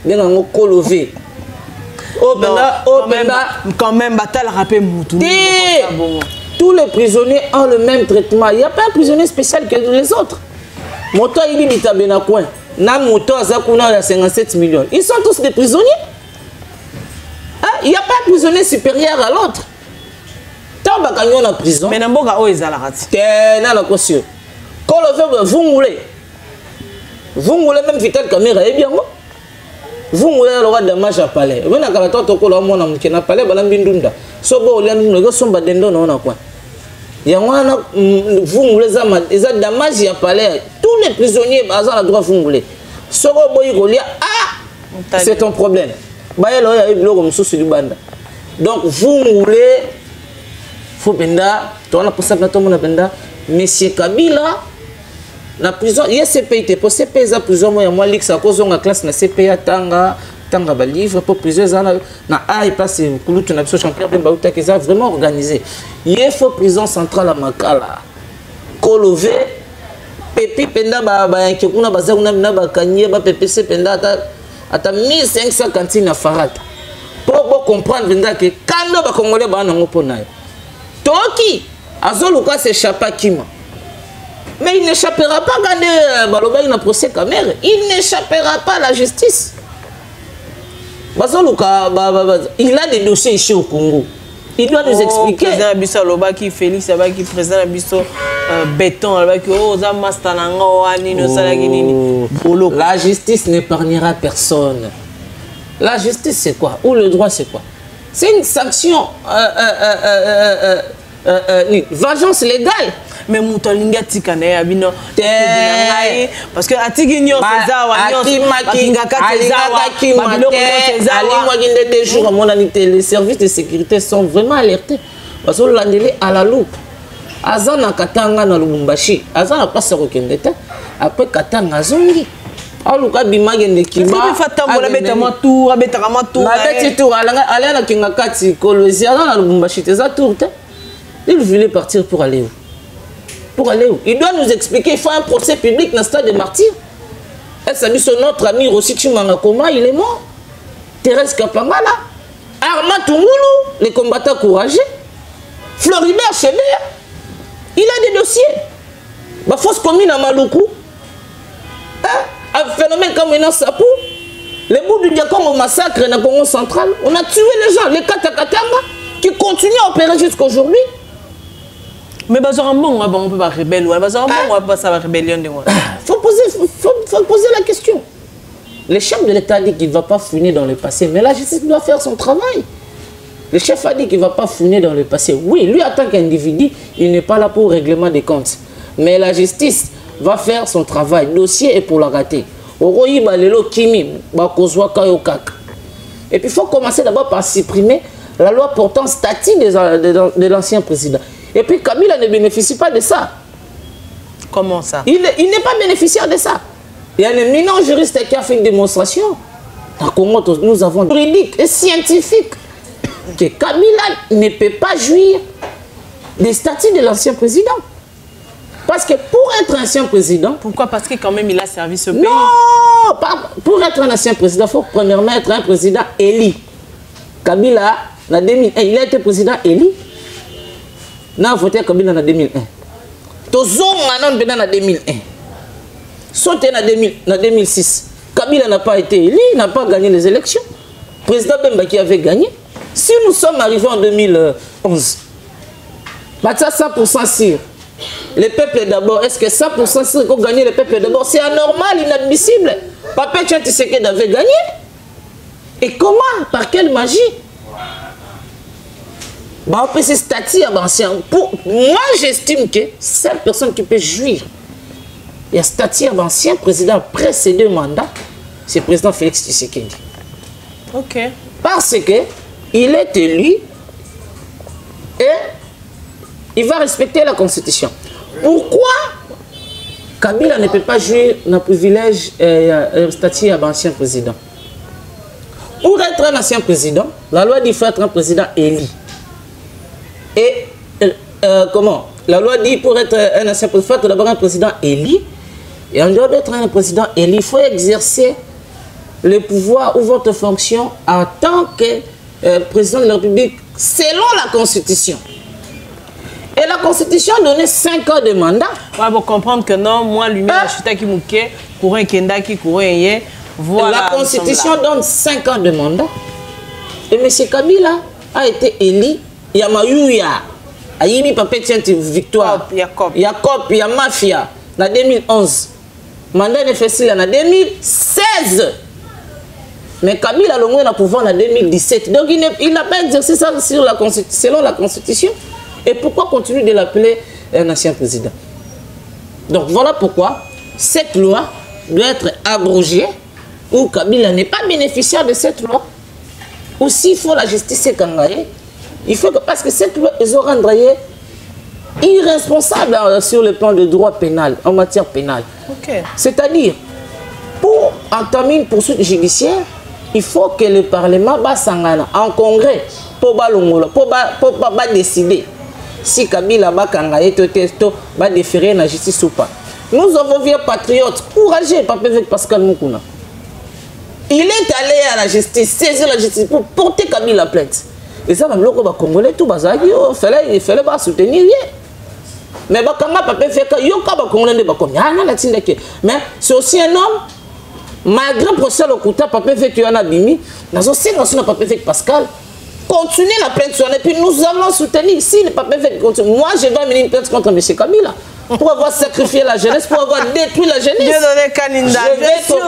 Il y a un Kolové. Quand même, bataille rappelle Moutou. Tous les prisonniers ont le même traitement. Il n'y a pas un prisonnier spécial que les autres. Moto il dit à Benakouin. Na moto à Zakuna à 57 millions. Ils sont tous des prisonniers. Il n'y a pas un prisonnier supérieur à l'autre. Tant en prison. Mais n'importe où ils ont la rate. T'es la caution. Quand vous voulez même Vital Caméra, eh bien, vous voulez le roi de Damage à Palais. Vous n'avez pas de temps à mon qui n'a pas l'air de Sobo, les gars sont badendo, non, quoi. Il y a vous voulez les Damage à Palais. Tous les prisonniers, bazar, droit, vous voulez. Sobo, Boyigolia, c'est ton problème. Baye, là, il y a eu le souci du banda. Donc, vous voulez. Faut benda, toi la possible na tomo na benda, monsieur Kabila na prison, il y a CPI te pour CPI za prison moi lix à cause on a classe na CPI tanga ba livre pour plusieurs ans na ai passe kulutu na biso champion bemba uta que ça vraiment organisé. Il faut prison centrale à Makala. Kolové pepi penda ba ke kuna baza kuna na ba kanye ba PPC penda ata 1500 cantines à Farata. Pour comprendre benda que quand ba congolais ba na ngopona. Toki, Azoluka s'échappa Kima. Mais il n'échappera pas quand il a procès caméra. Il n'échappera pas à la justice. Azoluka, il a des dossiers ici au Congo. Il doit nous expliquer. Président Abisso Lobaki, Félix Abaki, président Abisso Béton, la justice n'épargnera personne. La justice c'est quoi? Ou le droit c'est quoi? C'est une sanction, vengeance légale. Mais Moutolinga Tikane Abino. Parce que Atigignon, les services de sécurité sont vraiment alertés. Parce que l'année à la loupe. Azana Katanga na Lubumbashi. Azana pas se reconnaître. Après Katanga Zongi. Aluka bimagende kiba fatambola beta matour abeta matour na beti tour ala na kinga kati kolozi ala na Lubumbashi te za tour te. Il voulait partir pour aller où? Pour aller où? Il doit nous expliquer. Il faut un procès public dans le stade de martyrs. Est-ce que notre ami Rossi Chimanga Koma il est mort? Thérèse Kapangala, Arma Tungulu, les combattants courageux, Floribert Chébé, il a des dossiers. Ma fausse commune à Maluku. Un phénomène comme un sapou, les bouts du diacon au massacre dans le Congo central, on a tué les gens, les Katakatanga, qui continuent à opérer jusqu'à aujourd'hui. Mais on peut pas rebelle, on peut pas savoir rébellion de moi. Faut poser la question. Le chef de l'État dit qu'il ne va pas fouiner dans le passé, mais la justice doit faire son travail. Le chef a dit qu'il ne va pas fouiner dans le passé. Oui, lui, en tant qu'individu, il n'est pas là pour règlement des comptes. Mais la justice va faire son travail. Le dossier est pour la rater. Et puis, il faut commencer d'abord par supprimer la loi portant statut de l'ancien président. Et puis, Kabila ne bénéficie pas de ça. Comment ça? Il n'est pas bénéficiaire de ça. Il y a un éminent juriste qui a fait une démonstration. Dans Congo, nous avons juridique et scientifique que Kabila ne peut pas jouir des statuts de l'ancien président. Parce que pour être ancien président... Pourquoi? Parce que quand même, il a servi ce pays. Non, pour être un ancien président, il faut premièrement être un président élu. Kabila, en 2001, il a été président élu. Il a voté Kabila en 2001. Tozo en 2001. Sauté en 2006. Kabila n'a pas été élu, il n'a pas gagné les élections. Président Bembaki avait gagné. Si nous sommes arrivés en 2011, bah ça 100% sûr. Le peuple d'abord, est-ce que 100% sûr qu'on gagne le peuple d'abord? C'est anormal, inadmissible. Papa Tchouan Tshisekedi avait gagné. Et comment? Par quelle magie? Bah, on peut se statuer à l'ancien. Moi, j'estime que seule personne qui peut jouir, il y a statut à l'ancien président après ses 2 mandats, c'est le président Félix Tshisekedi. Ok. Parce que il est élu et il va respecter la Constitution. Pourquoi Kabila ne peut pas jouir d'un privilège statut à l'ancien président? Pour être un ancien président, la loi dit qu'il faut être un président élu. Et comment? La loi dit pour être un ancien président, il faut être d'abord un président élu. Et en dehors d'être un président élu, il faut exercer le pouvoir ou votre fonction en tant que président de la République selon la Constitution. Et la Constitution donnait 5 ans de mandat. Ouais, pour comprendre que non, moi, lui, je suis qui mouké, pour un kenda qui courait. Voilà. La Constitution donne 5 ans de mandat. Et M. Kabila a été élu. Il y a Mayouya, il y a Papa Victoire, Jacob, il y a Mafia, en 2011. Mandat de facile en 2016. Mais Kabila a le pouvoir en 2017. Donc il n'a pas exercé ça selon la Constitution. Et pourquoi continuer de l'appeler un ancien président? Donc voilà pourquoi cette loi doit être abrogée ou Kabila n'est pas bénéficiaire de cette loi. Ou s'il faut la justice kangaye, il faut que, parce que cette loi est rendre irresponsable sur le plan de droit pénal, en matière pénale. Okay. C'est-à-dire, pour entamer une poursuite judiciaire, il faut que le Parlement s'engage en congrès pour décider si Kabila va déférer la justice ou pas. Nous avons vu un patriote courageux, Pascal Moukouna. Il est allé à la justice, saisir la justice pour porter Kabila plainte. Et ça, même le Congolais, tout il fallait pas soutenir. Mais mais c'est aussi un homme, malgré le procès au Kouta, papa fait que a bimi, dans un silence, papa fait Pascal, continuez la plainte sur et puis nous allons soutenir. Si le papa fait continue, moi je vais mener une plainte contre M. Kabila pour avoir sacrifié la jeunesse, pour avoir détruit la jeunesse. Dieu donné Kaninda, bien sûr,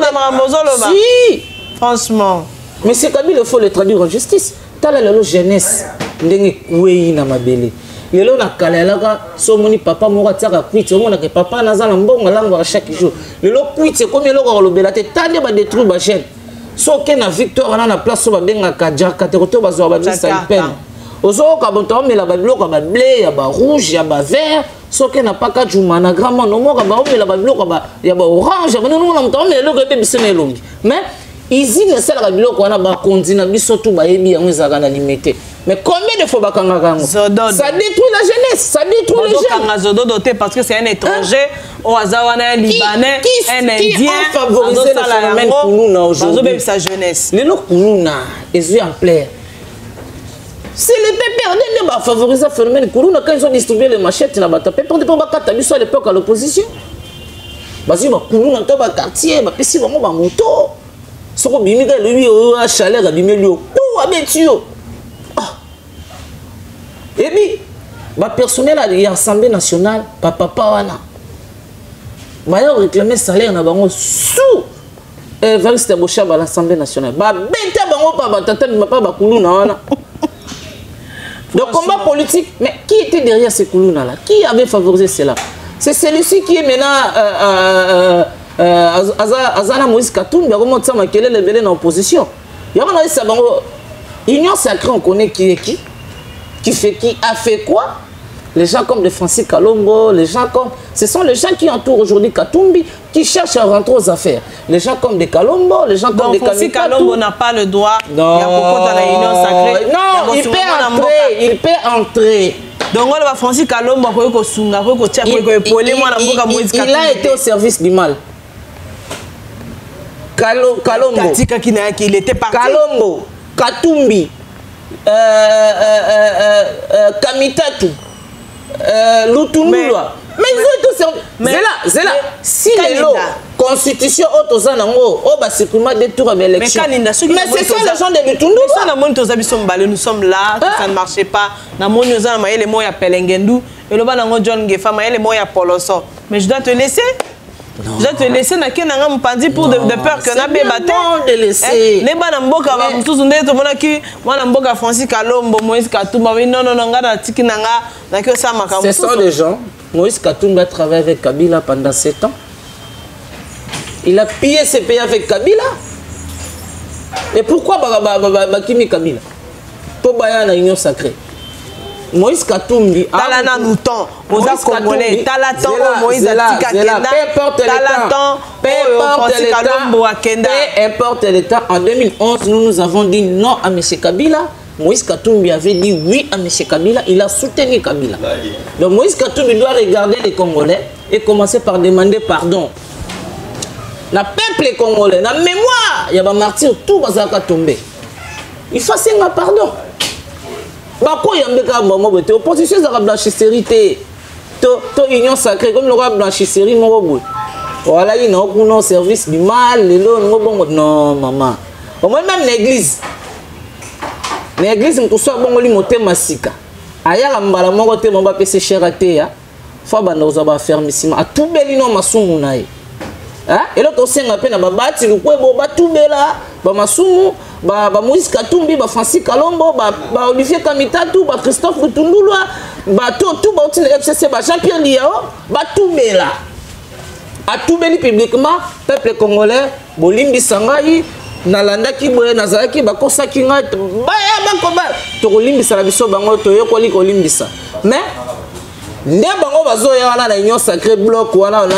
si. Franchement. M. Kabila, il faut le traduire en justice. Tala la jeunesse, ndenge kouei na mabele. Lelo na kalalaka somoni papa moko tiaka kwiti omona ke papa nazala mbongo lango chaque jour. Lelo kwiti comme eloko lobela te tande ba détruire ba chaîne. Soke na victoire na place ba benga kadja kateroto bazwa ba bisa pen. Ozo ka bonto mela ba biloko ba blé ya ba rouge ya ba vert. Soke na paka juma na grand no moka ba mela ba biloko ba ya ba orange ba no na mto mela loko be bisene longi. Mais ici ne sala biloko wana ba kondina biso tout ba yebi yango ezaka na limité. Mais combien de fois ça détruit la jeunesse, ça détruit les jeunes. Parce que c'est un étranger, au hasard, un Libanais, un Indien, qui a favorisé le phénomène Koulouna aujourd'hui. Sa jeunesse. Les lots Koulouna, ils ont en plaire. C'est le pépé, on a favorisé le phénomène Koulouna quand ils ont distribué les machettes. Ils ont tapé pour à l'époque à l'opposition. Parce que Koulouna, dans le quartier, ils ont un moto. Ce qu'on a mis, lui, au chalet, il a mis lui au cou, et puis, le personnel de l'Assemblée nationale, papa wana, va réclamer salaire na bango sous Evariste Bochaba à l'Assemblée nationale. Ba beta bango pa batata ba ba kuluna wana. Donc combat politique, mais qui était derrière ces kuluna là? Qui avait favorisé cela? C'est celui-ci qui est maintenant Azana Moïse Katumbi, comment ça m'a quel est le dans l'opposition. Yamana ça bango union sacrée, on connaît qui est qui fait qui a fait quoi? Les gens comme de Francis Kalombo, les gens comme... Ce sont les gens qui entourent aujourd'hui Katumbi, qui cherchent à rentrer aux affaires. Les gens comme des Kalombo, les gens comme des Francis Kalombo n'a pas le droit. Non. Il y a beaucoup dans la union sacrée. Non, il peut entrer. Donc on va Francis Kalombo ko sunga ko tia ko épauler moi na mboka Moïse Katumbi. Il a été au service du mal. Kalombo. Katika kina il était parti. Kalombo, Katumbi, Kamitatu, Lutundulwa. Mais ils ont été au service. Zela, si les lots, constitution autosanango, oh bah c'est pour des tours à l'élection. Mais c'est ça les gens de Lutundulwa. Nous sommes là, ça ne marchait pas. Na moni ozana maye les mots ya Pelengendu et le banango John Gefa maye les mots ya Poloso. Mais je dois te laisser. Non. Je vais te laisser na kenanga mpandi pour de peur que na bébate. De laisser. Les bana mboka ba mtuzu ndeto mona ki mwana mboka Francis Kalombo Moïse Katumbi non ngada tiki nanga na que ça makambo. Ce sont des gens. Moïse Katumbi a travaillé avec Kabila pendant 7 ans. Il a pillé ses pays avec Kabila. Et pourquoi Bakimi Kabila? Pour Baya na union sacrée. Moïse Katumbi talana nous temps aux Congolais talatan Moïse Atika Kenda talatan peu importe l'État. En 2011 nous avons dit non à M. Kabila. Moïse Katumbi avait dit oui à M. Kabila. Il a soutenu Kabila. Donc Moïse Katumbi doit regarder les Congolais et commencer par demander pardon. Le peuple congolais, la mémoire, il y a des martyrs, tout va tomber. Il faut un pardon. Bako yambeka mbomo bote opposition za blanchisserie to union sacrée comme le roi blanchisserie mo bobo voilà il n'a aucun service du mal lelo ngo bongo non maman au moins même l'église on soit bongo li motema sika aya mbala moko te mba pese cherate ya fa banda uzaba fermissement atubeli no masumu nae hein et l'autre senga pe na babati lukwebo batubela ba masumu ba Moïse Katumbi ba Francis Kalombo ba Olivier Kamitatu ba Christophe Lutundulwa ba tout ba utile FCC ba Jean-Pierre Liao ba tubela atubeli publiquement peuple congolais bolimbi sangai nalanda ki boye nazalaki ba kosaki ngai ba ya ba ko ba to kolimbisa la biso bango to yokoli kolimbisa mais nde bango bazoya wana na union sacrée bloc wana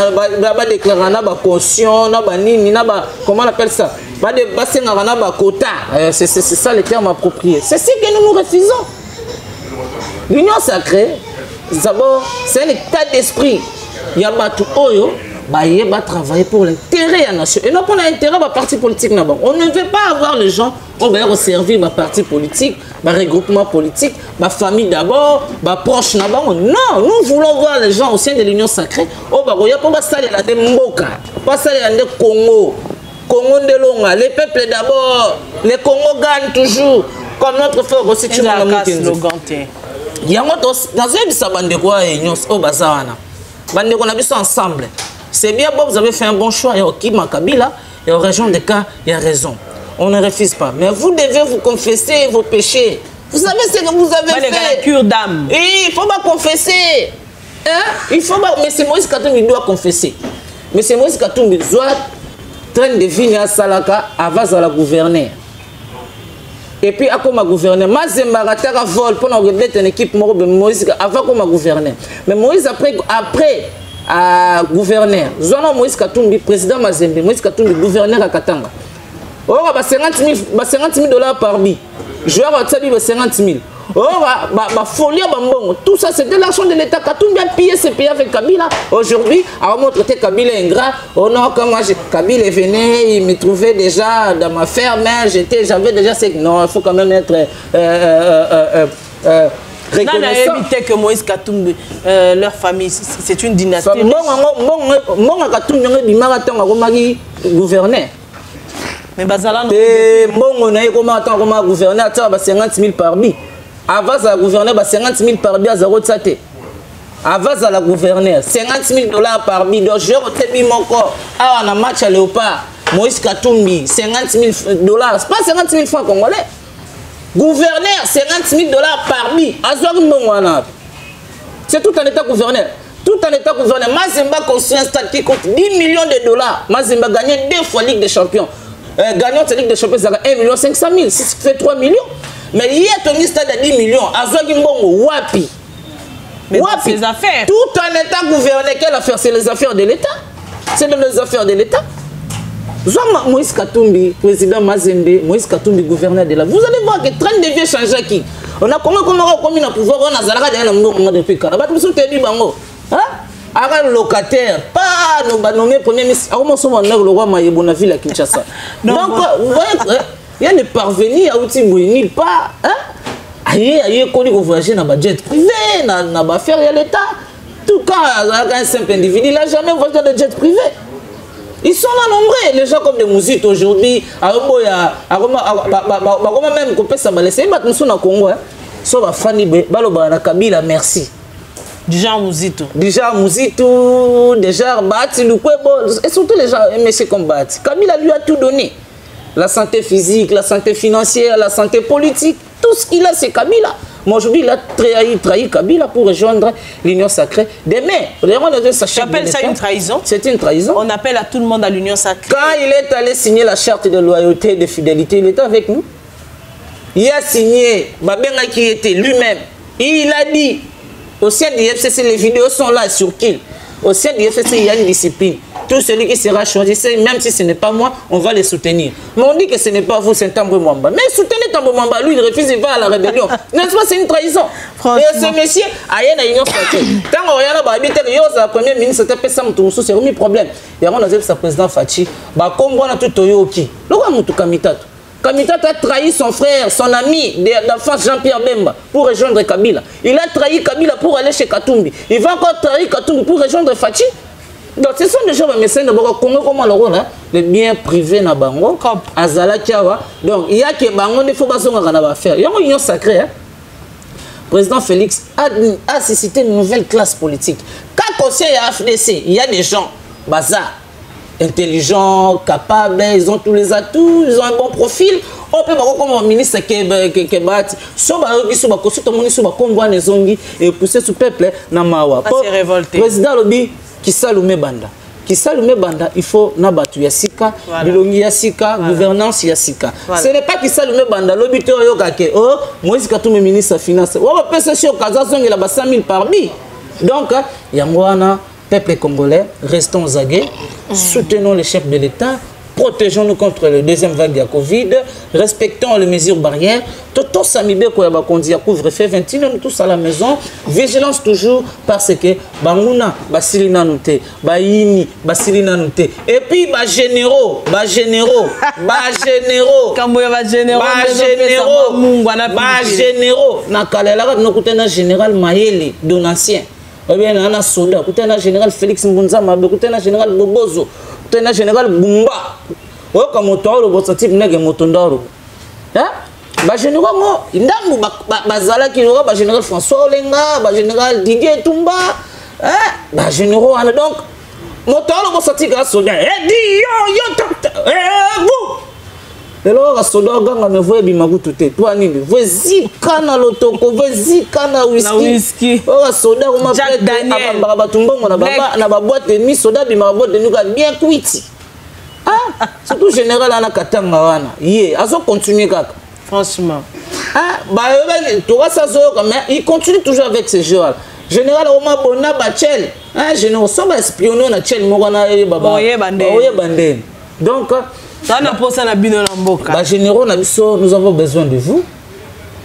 ba déclarer na ba caution na ba nini na ba comment on appelle ça ba de basenga na ba quota c'est ça le terme approprié c'est ce que nous refusons. L'union sacrée d'abord c'est un état d'esprit ya batu oyo ba travailler pour l'intérêt de la nation et non pour l'intérêt de parti politique. On ne veut pas avoir les gens on va servir ma parti politique, ma regroupement politique, ma famille d'abord, ma proche d'abord. Non, nous voulons voir les gens au sein de l'union sacrée. Oh bah il y a pas ça les de Mboka, pas ça les de Congo, Congo de Longa, les peuples d'abord, les Congo gagnent toujours comme notre frère aussi tu m'as monté. Il y a dans un bisa bande quoi union au bazawana. Bande qu'on a vu ça ensemble. C'est bien bon, vous avez fait un bon choix et au Kima Kabila et aux régions de cas, il y a raison. On ne refuse pas. Mais vous devez vous confesser vos péchés. Vous savez ce que vous avez fait. La cure d'âme. Il faut pas confesser. Hein? Il faut pas. Mais c'est Moïse Katumbi qui doit confesser. Mais c'est Moïse Katumbi qui doit train de venir à Salaka avant à la gouverner. Et puis, à comme gouverner, Mazemba a vol pour nous aider une équipe Moïse avant comme gouverner. Mais Moïse après à gouverneur. Zona Moïse Katumbi, président Mazembe, Moïse Katumbi, gouverneur à Katanga. Oh, bah $50 000 par bi. Joueur à Tsabi, 50 000. Oh, bah folie à Bambon. Tout ça, c'était l'argent de l'État. Katumbi a pillé ses pays avec Kabila. Aujourd'hui, à moi, traiter Kabila ingrat. Oh non, quand moi, Kabila venait, il me trouvait déjà dans ma ferme. J'avais déjà ce. Non, il faut quand même être. Reconnaissant que Moïse Katumbi, leur famille, c'est une dynastie. Mon Katumbi, il m'a dit gouverneur. Mais Bazala non. On a comment gouverner à 50 000 par bi. Avant la gouverner 50 000 par bi à 0 tsate. Avant la gouverner $50 000 par bi. Donc je retenu mon corps. Ah on a match à Léopard. Moïse Katumbi 50 000 $. C'est pas 50 000 francs congolais. Gouverneur, $50 000 par bi. C'est tout un état gouverneur. Tout un état gouverneur. Mazemba construit un stade qui coûte $10 millions. Mazemba gagne 2 fois Ligue des Champions. Gagnant de Ligue des Champions, ça 1 500 000. Ça fait 3 millions. Mais il y a un stade à 10 millions. Wapi. Mais c'est les affaires. Tout un état gouverneur, quelle affaire? C'est les affaires de l'État. C'est les affaires de l'État. Moïse Katumbi, président Mazembe, Moïse Katumbi, gouverneur de la. Vous allez voir que train de vie changer qui. On a comment comme na pouvoir on a zalaka derrière na depuis quand. Ba tout te dit bango. Hein? Ara locataire, pas nommé premier ministre. Comment sont le roi Mayebo na ville à Kinshasa. Donc vous voyez il y a des parvenus à outil nulle part, hein? Aïe qu'on dit voyager dans jet privé, na ba faire l'état. Tout cas un simple individu, il n'a jamais voyagé dans des jets privés. Ils sont là nombreux, les gens comme des musiques aujourd'hui, même qu'on peut s'abalasser, mais nous sommes au Congo, sauf à Fanny Balobana Kabila, merci. Déjà Mouzito. Déjà Mouzito, déjà Bati, et surtout les gens MSC comme Bati. Kabila lui a tout donné. La santé physique, la santé financière, la santé politique, tout ce qu'il a, c'est Kabila. Moi aujourd'hui, il a trahi Kabila pour rejoindre l'Union sacrée. Demain, tu appelles ça une trahison? C'est une trahison. On appelle à tout le monde à l'Union sacrée. Quand il est allé signer la charte de loyauté et de fidélité, il était avec nous. Il a signé, Babenga qui était lui-même. Il a dit, au sein du FCC, les vidéos sont là sur qui? Au sein du FCC, il y a une discipline. Tout celui qui sera choisi, même si ce n'est pas moi, on va les soutenir. Mais on dit que ce n'est pas vous, c'est Tambo Mwamba. Mais soutenez Tambo Mwamba, lui, il refuse, il va à la rébellion. N'est-ce pas, c'est une trahison. Et ce monsieur, aïe, na union sacrée. Tant qu'on regarde, le premier ministre, c'était ça, c'est un problème. Il y a un sa président Fachi, comme on a tout Oyoki. Le roi Moutou Kamitato. Kamitato a trahi son frère, son ami d'enfance Jean-Pierre Bemba pour rejoindre Kabila. Il a trahi Kabila pour aller chez Katumbi. Il va encore trahir Katumbi pour rejoindre Fachi. Donc ce sont des gens qui me de Congo comme le rôle, les biens privés na bango, azala kiawa. Donc il y a que bango ne faut pas se faire. Il y a une union sacrée. Président Félix a suscité une nouvelle classe politique. Quand conseil à FDC, il y a des gens bazar, intelligents, capables, ils ont tous les atouts, ils ont un bon profil. On peut voir comme un ministre qui est bâti. Et pousser ce peuple dans Mawa. Président Lobi. Kisalume Banda. Kisalume Banda, il faut nabatu yasika, bilongi yasika, gouvernance yasika. Ce n'est pas Kisalume Banda, l'obité oyokake. Oh, Moïse Katumbi ministre des Finances. On va passer sur Kazazong et là-bas 100 000 par bi. Donc, Yangwana, peuple congolais, restons zagués, soutenons les chefs de l'État. Protégeons-nous contre la deuxième vague de la Covid, respectons les mesures barrières. Tout ça, couvre-feu 21, nous tous à la maison. Vigilance toujours parce que Banguna, Basilina Nouté, Baini, Basilina Nouté. Et puis, généraux, Nakalela, nous coûtons un général Maëli, Donatien. Eh bien, on a un soldat, coûtons un général Félix Mbunzama, coûtons un général Bobozo. Un général Bumba. Oh, comme autant le boss type n'est que motondaro. Hein? Bah général moi, indamu bazala qui aura bah général François Olenga, bah général Didier Tumba. Hein? Bah général donc moto le boss type à soldat. Eh di yo vous. Et là soldat ganga me voit bimagu tuté. Toi ni voit zikana lotoko, voit zikana whisky. Oh soldat on m'appelle Daniel. Baba tumba na ba boîte de nuit soldat bima boîte de nuit bien cuiti. Ah, surtout général ana katanga wana. Yé, azo continuer kaka. Franchement. Ah, bah toi ça zo comme il continue toujours avec ce jeu là. Général Oma Bona Bachel. Ah, général ça va espionner na Tchel mokana baba. Oye bande. Donc généraux, nous avons besoin de vous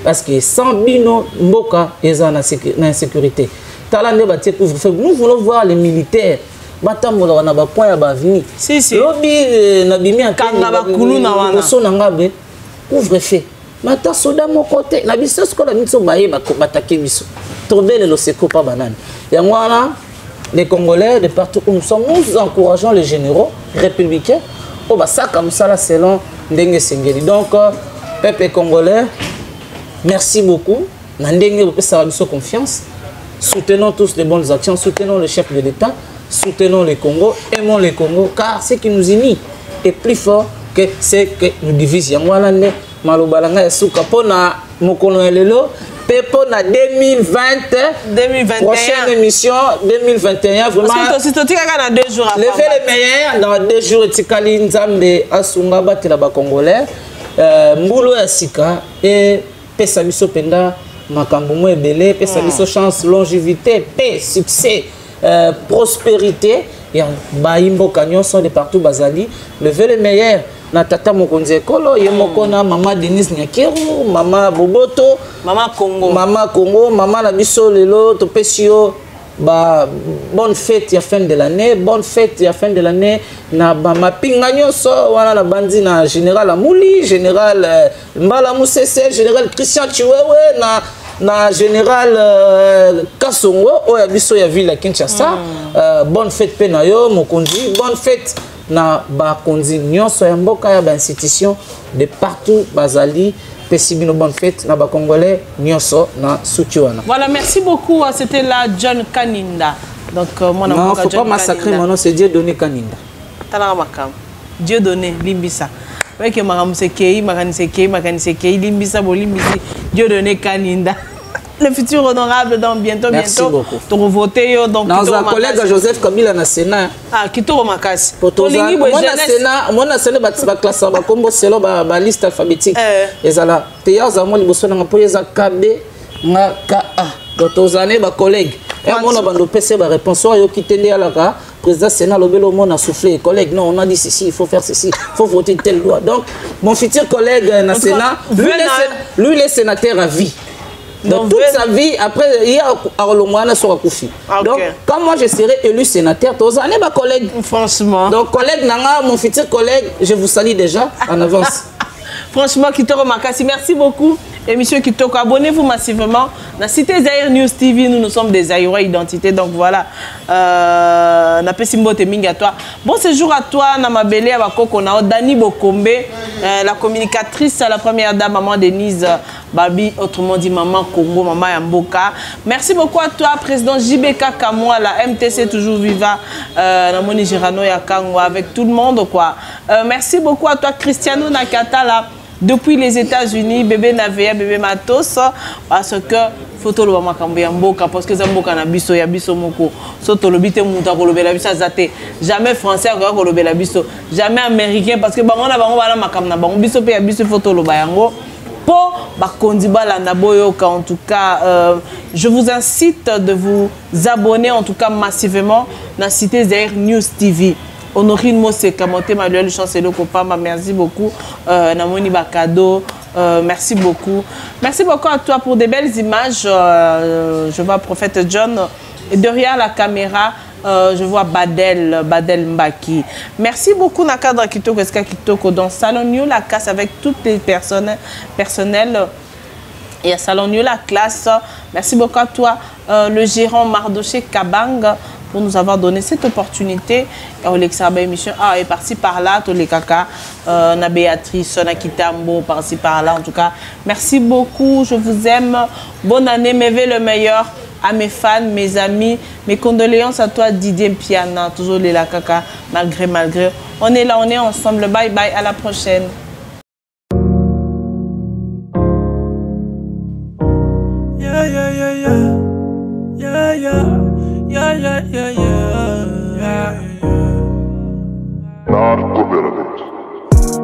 parce que sans Bino Mboka ils ont l'insécurité. Nous voulons voir les militaires. Couvre-feu. Mata soda mon côté. La biso ce qu'on a mis sur baye batake biso. Tomber le seko pas banane. Et moi les Congolais de partout où nous sommes, nous encourageons les généraux républicains. Oh bah ça comme ça là selon Ndenge Sengeli. Donc peuple congolais, merci beaucoup. Ndenge ça va confiance. Soutenons tous les bonnes actions, soutenons le chef de l'État, soutenons le Congo, aimons le Congo car ce qui nous unit est plus fort que ce que nous divise. Yangwana ne malobalanga esuka pona mokolo elelo pepo na 2021 prochaine émission 2021 vraiment si tu as 2 jours après lever les meilleurs dans 2 jours tikali nzambe asunga batela ba congolais mbulo ya sika et pesa biso penda makambo mo ebele pesa biso chance longévité paix succès prospérité ya baimbo kanyon sont de partout bazali lever les meilleurs na tata mokonzi ekolo ye moko na mama Denise Nyakeru, mama Boboto, Mama Congo. Mama Congo, mama na biso lelo topesi yo ba bonne fête ya fin de l'année, bonne fête ya fin de l'année na ba mapinga nyonso wana na bandi na général Amouli, général Mbala Musese, général Christian Chiwewe na général Kasongo oya biso ya ville ya Kinshasa. Bonne fête pe na yo mokonzi, bonne fête na ba konzi nyonso ya mboka ya ba institution de partout bazali. Pessibino bonne fête na ba congolais nyonso na Suchiwana. Voilà, merci beaucoup. C'était la John Kaninda. Donc non, faut pas massacrer mon nom, c'est Dieu donné Kaninda. Tala makam. Dieu donné Limbisa. Ouais que magam sekei, magani sekei, Limbisa bo Limbisi. Dieu donné Kaninda. Le futur honorable dans bientôt. Merci beaucoup. Tu voter donc dans un collègue Joseph Kabila na Sénat. Ah, Kitoro Makasi. Moi na Sénat ba classe ba kombo selo ba liste alphabétique. Ezala teyaz za mo liboso na po eza KB na KA. Donc aux années ba collègue. Et moi na bando PC ba réponse yo kitende alaka président Sénat lobelo mo na souffler collègue non on a dit ceci il faut faire ceci il faut voter telle loi. Donc mon futur collègue na Sénat lui les sénateurs à vie. Donc toute sa vie, après, il y a Arolomwana sur Koufi. Donc, quand moi je serai élu sénateur, tous les années, ma collègue. Franchement. Donc, collègue Nanga, mon futur collègue, je vous salue déjà en avance. Franchement, Kitoro Makasi, merci beaucoup. Émission Kitoko, abonnez-vous massivement. Dans Cité Zaïre News TV, nous sommes des Zaïrois identité. Donc voilà. Na Pesimbo Teming à toi. Bon séjour à toi, Namabele Abakoko, Dani Bokombe, la communicatrice, la première dame, maman Denise Babi, autrement dit maman Congo, maman Yamboka. Merci beaucoup à toi, président JBK Kamoa, la MTC toujours viva, Namoni Girano Yakango, avec tout le monde quoi. Merci beaucoup à toi, Cristiano Nakatala. Depuis les États-Unis, bébé Navea, bébé Matos, parce que photo le makambo ya mboka parce que zamboka na biso ya biso moko soto lobite muta ko lobela biso azate jamais français ko lobela biso jamais américain parce que bango na bango bana makam na bango biso pe ya biso photo lo bayango po bakondi balanda boyoka. En tout cas je vous incite de vous abonner en tout cas massivement na Cité Zaïre News TV. Honorine Moseka, Monté Manuel Chancelo Kopama, merci beaucoup. Namoni Bakado, merci beaucoup. Merci beaucoup à toi pour des belles images. Je vois Prophète John. Et derrière la caméra, je vois Badel Mbaki. Merci beaucoup Nakadra Kitoko, Eska Kitoko, dans Salon New La Casse avec toutes les personnes personnelles. Et à Salon New La Classe. Merci beaucoup à toi, le gérant Mardoché Kabang, pour nous avoir donné cette opportunité. On émission est parti par là, tous les caca, na Béatrice, na Kitambo, par-ci par là. En tout cas, merci beaucoup, je vous aime. Bonne année, mes vœux le meilleur à mes fans, mes amis. Mes condoléances à toi, Didier Piana, toujours les la caca, malgré. On est là, on est ensemble. Bye bye, à la prochaine.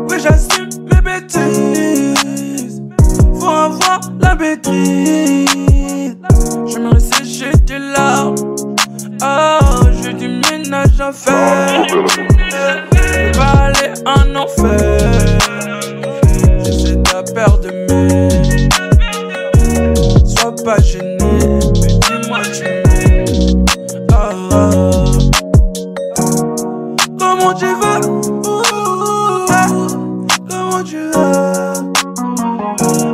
Oui, j'assume mes bêtises. Faut avoir la maîtrise. Je me sécher des larmes. Oh, j'ai du ménage à faire. Pas aller en enfer. J'essaie ta peur de m'aimer. Sois pas gêné, mais dis-moi tu m'aimes. Comment tu vas? Comment tu vas?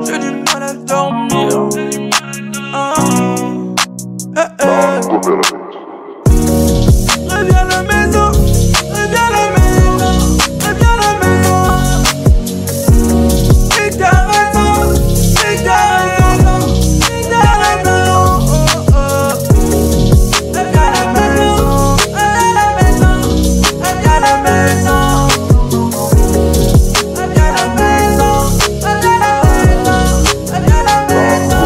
J'ai du mal à dormir. Reviens à la maison. Reviens à la maison. Reviens à la maison. Et t'as raison. Et t'as raison. Et t'as raison. Reviens à la maison. Reviens à la maison. Reviens à la maison. Reviens à la maison. Reviens à la maison.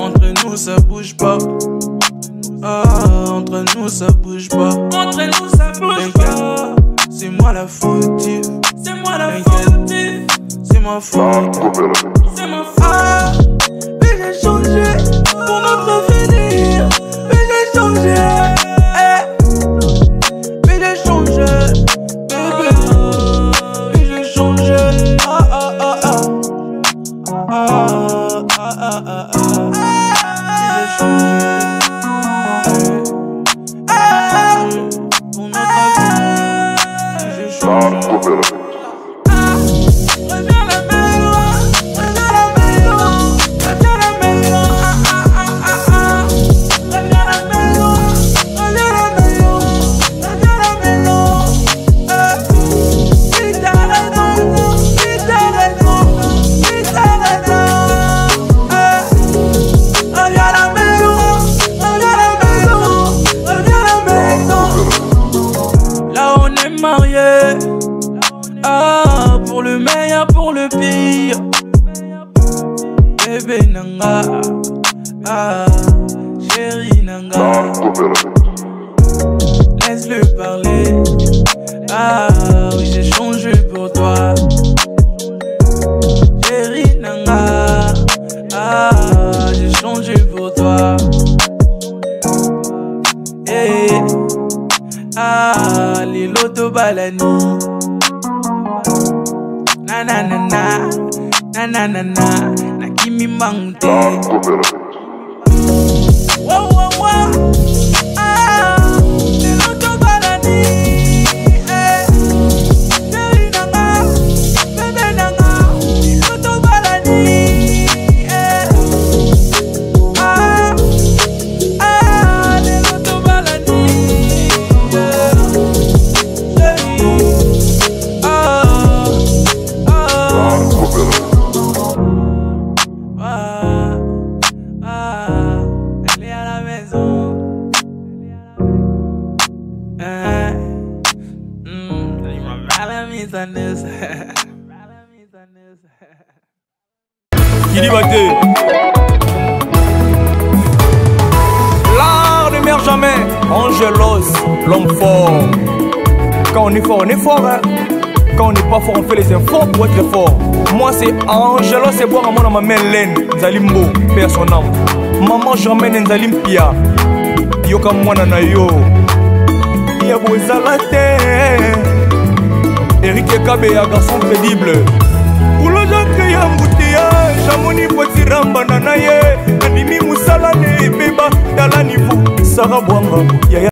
Entre nous ça bouge pas. Entre nous ça bouge pas. Entre nous ça bouge pas. C'est moi la fautive. C'est moi la fautive. C'est ma faute. C'est ma faute. Mais j'ai changé pour notre avenir. Mais j'ai changé. Mais j'ai changé. Bébé. nanga, chérie nanga. Laisse-le parler. Oui, j'ai changé pour toi. Chérie nanga, j'ai changé pour toi. Hey, les loto balani. Na na na na, na na na na, na kimi mangte. Wow wow wow. L'art ne meurt jamais. Angelos, l'homme fort. Quand on est fort, hein. Quand on n'est pas fort, on fait les efforts pour être fort. Moi c'est Angelos, c'est boire à mon maman Mélène, Zalimbo, père son âme. Maman Germaine Nzalim Pia. Yoka mwana na yo. Yabo Zalate. Eric Ekabe, un garçon crédible. Pour le gens qui ont embouteillage, Jamoni Potiramba Nanaye, Animi Moussala ne Beba, dans la niveau, Sarah Bouanga, Yaya.